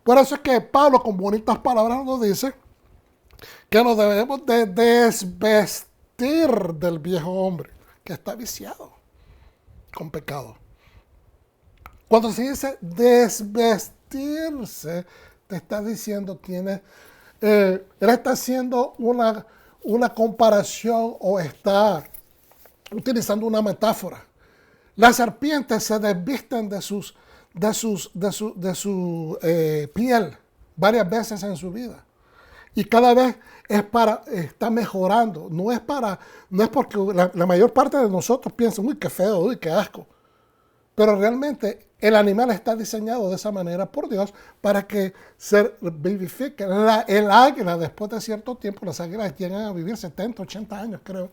Por eso es que Pablo con bonitas palabras nos dice que nos debemos de desvestir del viejo hombre que está viciado con pecado. Cuando se dice desvestirse, te está diciendo, él está haciendo una comparación o está utilizando una metáfora. Las serpientes se desvisten de su piel varias veces en su vida. Y cada vez está mejorando. No es porque la mayor parte de nosotros piensa, uy, qué feo, uy, qué asco. Pero realmente el animal está diseñado de esa manera por Dios para que se vivifique. El águila, después de cierto tiempo, las águilas llegan a vivir 70, 80 años, creo.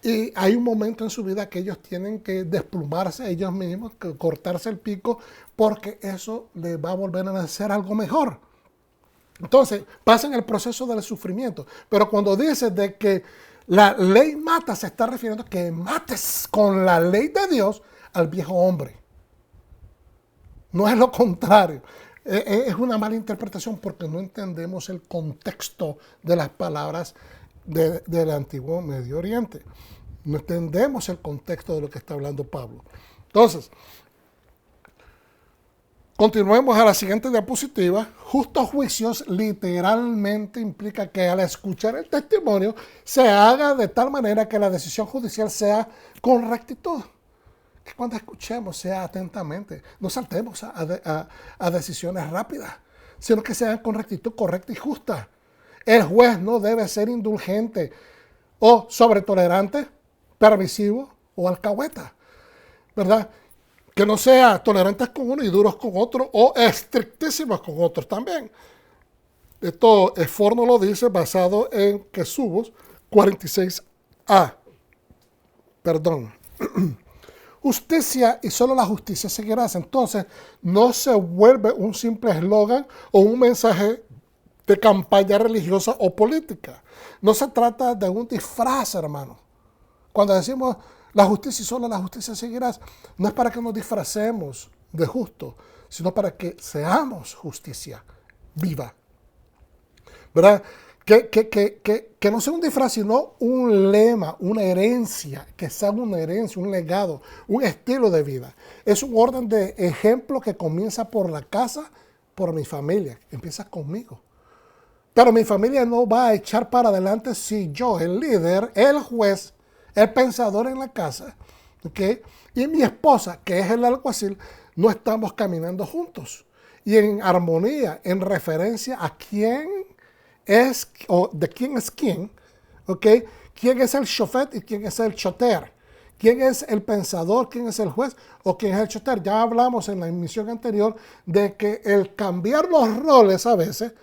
Y hay un momento en su vida que ellos tienen que desplumarse ellos mismos, cortarse el pico, porque eso les va a volver a nacer algo mejor. Entonces, pasan el proceso del sufrimiento. Pero cuando dice de que la ley mata, se está refiriendo a que mates con la ley de Dios al viejo hombre. No es lo contrario. Es una mala interpretación porque no entendemos el contexto de las palabras del antiguo Medio Oriente. No entendemos el contexto de lo que está hablando Pablo. Entonces, Continuemos a la siguiente diapositiva. Justos juicios literalmente implica que al escuchar el testimonio se haga de tal manera que la decisión judicial sea con rectitud. Que cuando escuchemos sea atentamente. No saltemos a decisiones rápidas, sino que sean con rectitud correcta y justa. El juez no debe ser indulgente o sobretolerante, permisivo o alcahueta, ¿verdad? Que no sea tolerantes con uno y duros con otro o estrictísimos con otros también. Esto Esforno lo dice basado en Quesubos 46a. Perdón. Justicia y solo la justicia seguirás. Entonces no se vuelve un simple eslogan o un mensaje de campaña religiosa o política. No se trata de un disfraz, hermano. Cuando decimos la justicia y solo la justicia seguirás, no es para que nos disfracemos de justo, sino para que seamos justicia viva. ¿Verdad? Que no sea un disfraz, sino un lema, una herencia, que sea una herencia, un legado, un estilo de vida. Es un orden de ejemplo que comienza por la casa, por mi familia, empieza conmigo. Pero mi familia no va a echar para adelante si yo, el líder, el juez, el pensador en la casa, ¿okay? Y mi esposa, que es el alguacil, no estamos caminando juntos. Y en armonía, en referencia a quién es, o de quién es quién, ¿ok? ¿Quién es el shofet y quién es el choter? ¿Quién es el pensador, quién es el juez o quién es el choter? Ya hablamos en la emisión anterior de que el cambiar los roles a veces,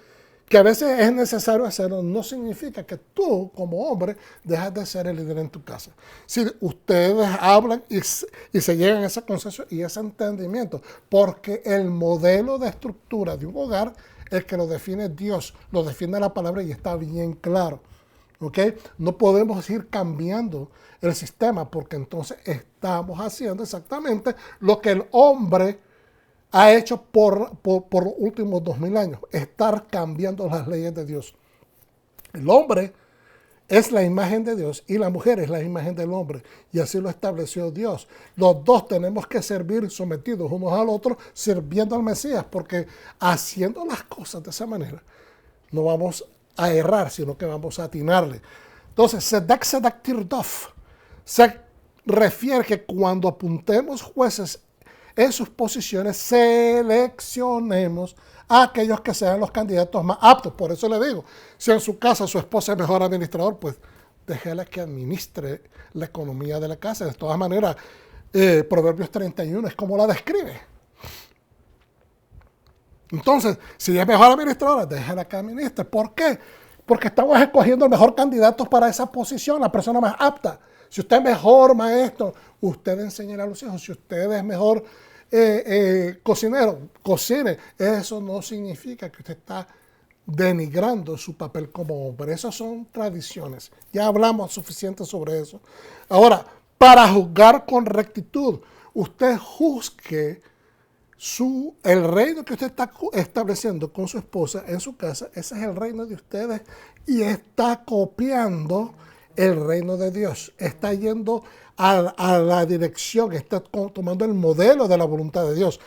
que a veces es necesario hacerlo, no significa que tú, como hombre, dejas de ser el líder en tu casa. Si ustedes hablan y se llegan a ese consenso y ese entendimiento, porque el modelo de estructura de un hogar, el que lo define Dios, lo define la palabra y está bien claro. ¿Okay? No podemos ir cambiando el sistema porque entonces estamos haciendo exactamente lo que el hombre ha hecho por los últimos 2000 años, estar cambiando las leyes de Dios. El hombre es la imagen de Dios y la mujer es la imagen del hombre. Y así lo estableció Dios. Los dos tenemos que servir sometidos unos al otro, sirviendo al Mesías, porque haciendo las cosas de esa manera, no vamos a errar, sino que vamos a atinarle. Entonces, Sedak Tirdof se refiere que cuando apuntemos jueces en sus posiciones, seleccionemos a aquellos que sean los candidatos más aptos. Por eso le digo, si en su casa su esposa es mejor administrador, pues déjela que administre la economía de la casa. De todas maneras, Proverbios 31 es como la describe. Entonces, si es mejor administradora, déjela que administre. ¿Por qué? Porque estamos escogiendo el mejor candidato para esa posición, la persona más apta. Si usted es mejor maestro, usted enseñará a los hijos. Si usted es mejor cocinero, cocine. Eso no significa que usted está denigrando su papel como hombre. Esas son tradiciones. Ya hablamos suficiente sobre eso. Ahora, para juzgar con rectitud, usted juzgue el reino que usted está estableciendo con su esposa en su casa. Ese es el reino de ustedes y está copiando el reino de Dios. Está yendo a la dirección, está tomando el modelo de la voluntad de Dios.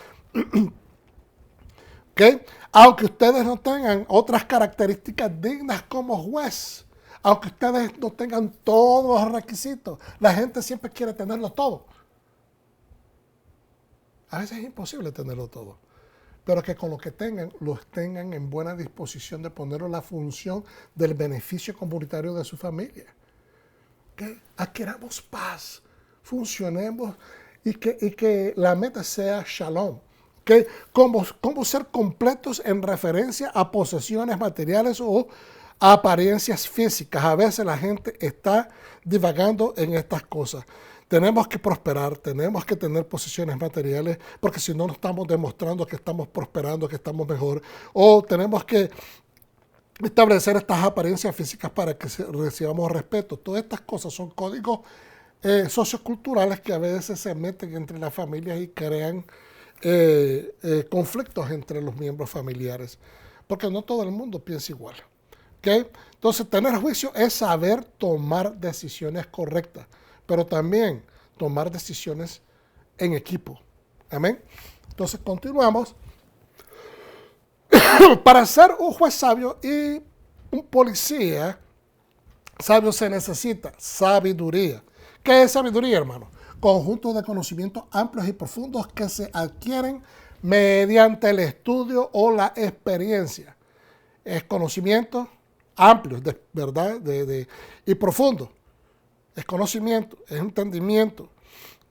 ¿Okay? Aunque ustedes no tengan otras características dignas como juez, aunque ustedes no tengan todos los requisitos, la gente siempre quiere tenerlo todo. A veces es imposible tenerlo todo, pero que con lo que tengan, los tengan en buena disposición de ponerlo en la función del beneficio comunitario de su familia. Que adquiramos paz, funcionemos y que la meta sea shalom. Que como ser completos en referencia a posesiones materiales o a apariencias físicas. A veces la gente está divagando en estas cosas. Tenemos que prosperar, tenemos que tener posesiones materiales, porque si no, no estamos demostrando que estamos prosperando, que estamos mejor. O tenemos que establecer estas apariencias físicas para que recibamos respeto. Todas estas cosas son códigos socioculturales que a veces se meten entre las familias y crean conflictos entre los miembros familiares, porque no todo el mundo piensa igual. ¿Okay? Entonces, tener juicio es saber tomar decisiones correctas, pero también tomar decisiones en equipo. Amén. Entonces, continuamos. Para ser un juez sabio y un policía sabio se necesita sabiduría. ¿Qué es sabiduría, hermano? Conjunto de conocimientos amplios y profundos que se adquieren mediante el estudio o la experiencia. Es conocimiento amplio, ¿verdad? Y profundo. Es conocimiento, es entendimiento,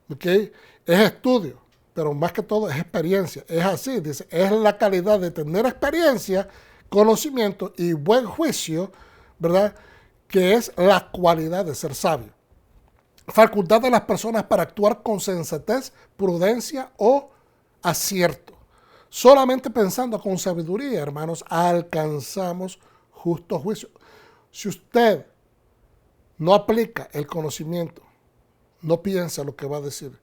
¿okay? Es estudio, pero más que todo es experiencia. Es así, dice, es la calidad de tener experiencia, conocimiento y buen juicio, ¿verdad? Que es la cualidad de ser sabio. Facultad de las personas para actuar con sensatez, prudencia o acierto. Solamente pensando con sabiduría, hermanos, alcanzamos justo juicio. Si usted no aplica el conocimiento, no piensa lo que va a decir,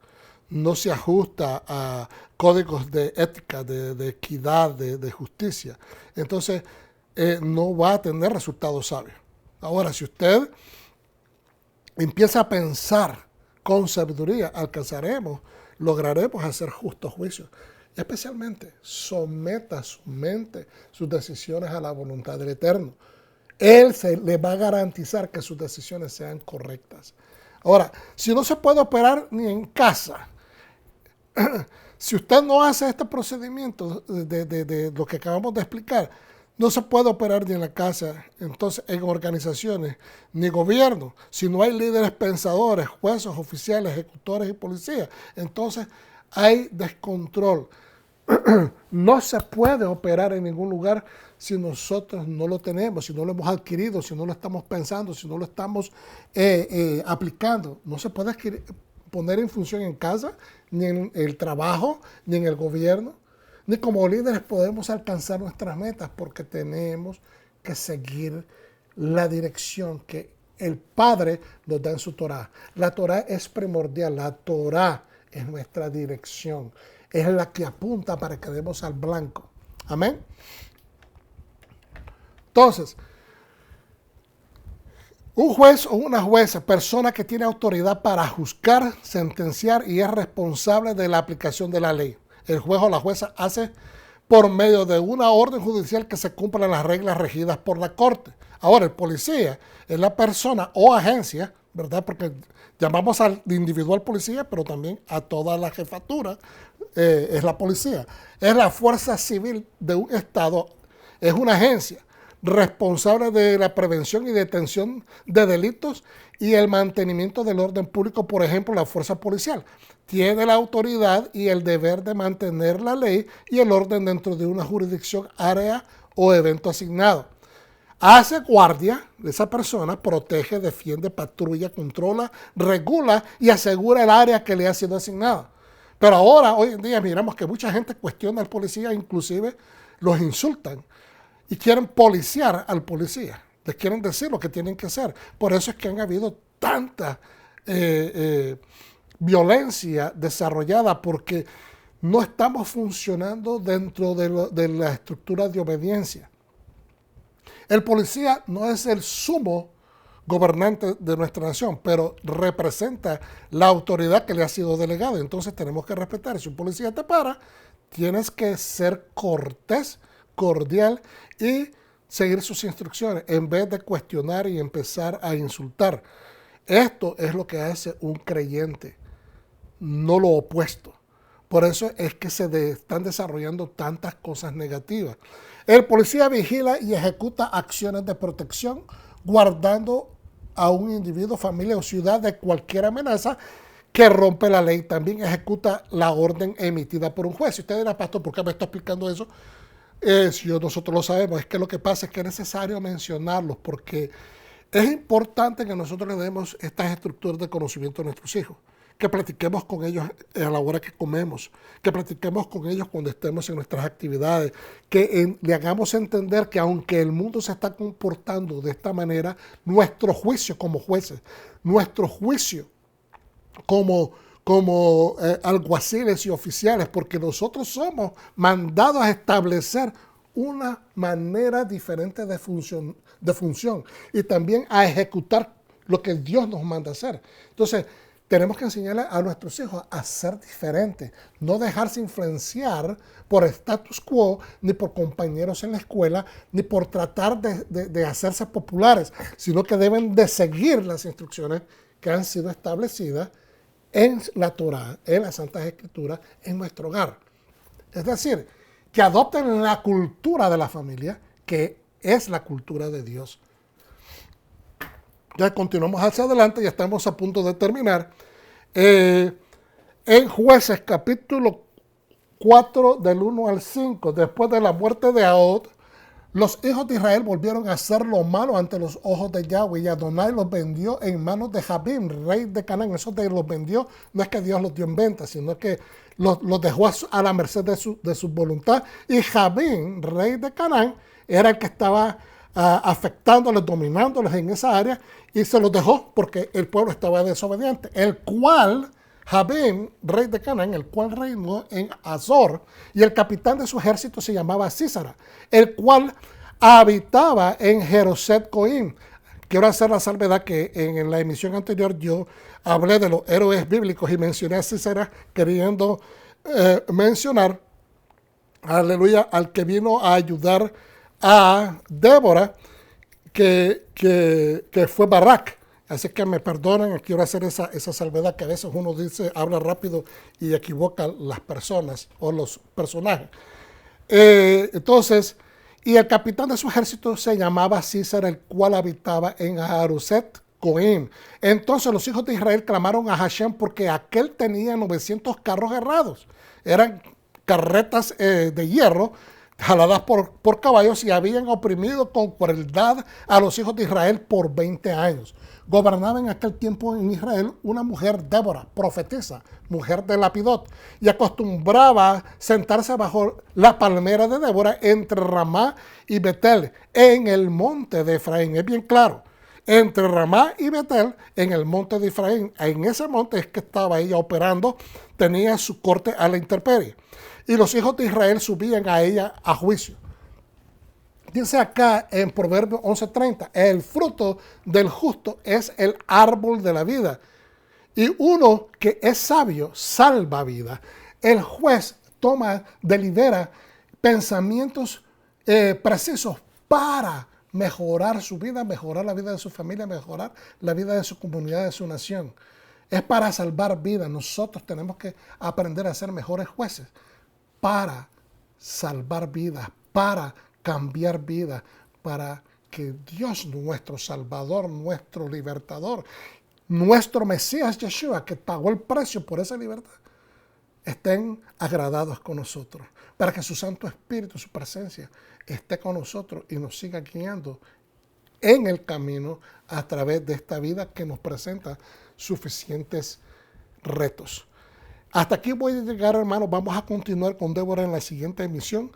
no se ajusta a códigos de ética, de equidad, de justicia, entonces no va a tener resultados sabios. Ahora, si usted empieza a pensar con sabiduría, lograremos hacer justos juicios. Especialmente, someta su mente, sus decisiones a la voluntad del Eterno. Él le va a garantizar que sus decisiones sean correctas. Ahora, si no se puede operar ni en casa, si usted no hace este procedimiento de lo que acabamos de explicar, no se puede operar ni en la casa, entonces en organizaciones, ni gobierno. Si no hay líderes pensadores, jueces, oficiales, ejecutores y policías, entonces hay descontrol. No se puede operar en ningún lugar si nosotros no lo tenemos, si no lo hemos adquirido, si no lo estamos pensando, si no lo estamos aplicando. No se puede poner en función en casa, ni en el trabajo, ni en el gobierno, ni como líderes podemos alcanzar nuestras metas porque tenemos que seguir la dirección que el Padre nos da en su Torá. La Torá es primordial, la Torá es nuestra dirección. Es la que apunta para que demos al blanco. Amén. Entonces, un juez o una jueza, persona que tiene autoridad para juzgar, sentenciar y es responsable de la aplicación de la ley. El juez o la jueza hace por medio de una orden judicial que se cumplan las reglas regidas por la corte. Ahora, el policía es la persona o agencia, ¿verdad? Porque llamamos al individual policía, pero también a toda la jefatura es la policía. Es la fuerza civil de un estado, es una agencia responsable de la prevención y detención de delitos y el mantenimiento del orden público, por ejemplo, la fuerza policial. Tiene la autoridad y el deber de mantener la ley y el orden dentro de una jurisdicción, área o evento asignado. Hace guardia de esa persona, protege, defiende, patrulla, controla, regula y asegura el área que le ha sido asignada. Pero ahora, hoy en día, miramos que mucha gente cuestiona al policía, inclusive los insultan y quieren policiar al policía. Les quieren decir lo que tienen que hacer. Por eso es que han habido tanta violencia desarrollada, porque no estamos funcionando dentro de la estructura de obediencia. El policía no es el sumo gobernante de nuestra nación, pero representa la autoridad que le ha sido delegada. Entonces tenemos que respetar. Si un policía te para, tienes que ser cortés, cordial y seguir sus instrucciones en vez de cuestionar y empezar a insultar. Esto es lo que hace un creyente, no lo opuesto. Por eso es que se están desarrollando tantas cosas negativas. El policía vigila y ejecuta acciones de protección, guardando a un individuo, familia o ciudad de cualquier amenaza que rompe la ley. También ejecuta la orden emitida por un juez. Si usted dirá, pastor, ¿por qué me está explicando eso? Si nosotros lo sabemos, es que lo que pasa es que es necesario mencionarlos porque es importante que nosotros le demos estas estructuras de conocimiento a nuestros hijos, que platiquemos con ellos a la hora que comemos, que platiquemos con ellos cuando estemos en nuestras actividades, que le hagamos entender que aunque el mundo se está comportando de esta manera, nuestro juicio como jueces, nuestro juicio como alguaciles y oficiales, porque nosotros somos mandados a establecer una manera diferente de función y también a ejecutar lo que Dios nos manda hacer. Entonces, tenemos que enseñarle a nuestros hijos a ser diferentes, no dejarse influenciar por status quo, ni por compañeros en la escuela, ni por tratar de hacerse populares, sino que deben de seguir las instrucciones que han sido establecidas en la Torá, en las Santas Escrituras, en nuestro hogar. Es decir, que adopten la cultura de la familia, que es la cultura de Dios. Ya continuamos hacia adelante, ya estamos a punto de terminar. En Jueces capítulo 4 del 1 al 5, después de la muerte de Ahod, los hijos de Israel volvieron a hacer lo malo ante los ojos de Yahweh, y Adonai los vendió en manos de Jabín, rey de Canaán. Eso de los vendió, no es que Dios los dio en venta, sino que los dejó a la merced de su voluntad. Y Jabín, rey de Canaán, era el que estaba afectándoles, dominándoles en esa área, y se los dejó porque el pueblo estaba desobediente, el cual Jabín, rey de Canaán, el cual reinó en Azor, y el capitán de su ejército se llamaba Sísara, el cual habitaba en Jeroset Goim. Quiero hacer la salvedad que en la emisión anterior yo hablé de los héroes bíblicos y mencioné a Sísara queriendo mencionar, aleluya, al que vino a ayudar a Débora, que fue Barak. Así que me perdonen, quiero hacer esa salvedad, que a veces uno dice, habla rápido y equivoca las personas o los personajes. Entonces, y el capitán de su ejército se llamaba Sísara, el cual habitaba en Haruset Goim. Entonces los hijos de Israel clamaron a Hashem porque aquel tenía 900 carros herrados. Eran carretas de hierro jaladas por caballos, y habían oprimido con crueldad a los hijos de Israel por 20 años. Gobernaba en aquel tiempo en Israel una mujer, Débora, profetisa, mujer de Lapidot, y acostumbraba sentarse bajo la palmera de Débora entre Ramá y Betel, en el monte de Efraín. Es bien claro, entre Ramá y Betel, en el monte de Efraín. En ese monte es que estaba ella operando, tenía su corte a la intemperie. Y los hijos de Israel subían a ella a juicio. Dice acá en Proverbios 11:30, el fruto del justo es el árbol de la vida, y uno que es sabio salva vida. El juez delibera pensamientos precisos para mejorar su vida, mejorar la vida de su familia, mejorar la vida de su comunidad, de su nación. Es para salvar vidas. Nosotros tenemos que aprender a ser mejores jueces para salvar vidas, para cambiar vidas, para que Dios, nuestro Salvador, nuestro Libertador, nuestro Mesías Yeshua, que pagó el precio por esa libertad, estén agradados con nosotros, para que su Santo Espíritu, su presencia, esté con nosotros y nos siga guiando en el camino a través de esta vida que nos presenta suficientes retos. Hasta aquí voy a llegar, hermanos. Vamos a continuar con Débora en la siguiente emisión.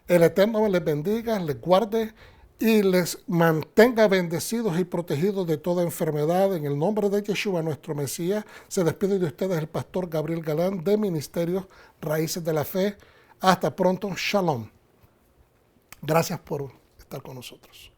El Eterno les bendiga, les guarde y les mantenga bendecidos y protegidos de toda enfermedad. En el nombre de Yeshua, nuestro Mesías, se despide de ustedes el pastor Gabriel Galán de Ministerios Raíces de la Fe. Hasta pronto. Shalom. Gracias por estar con nosotros.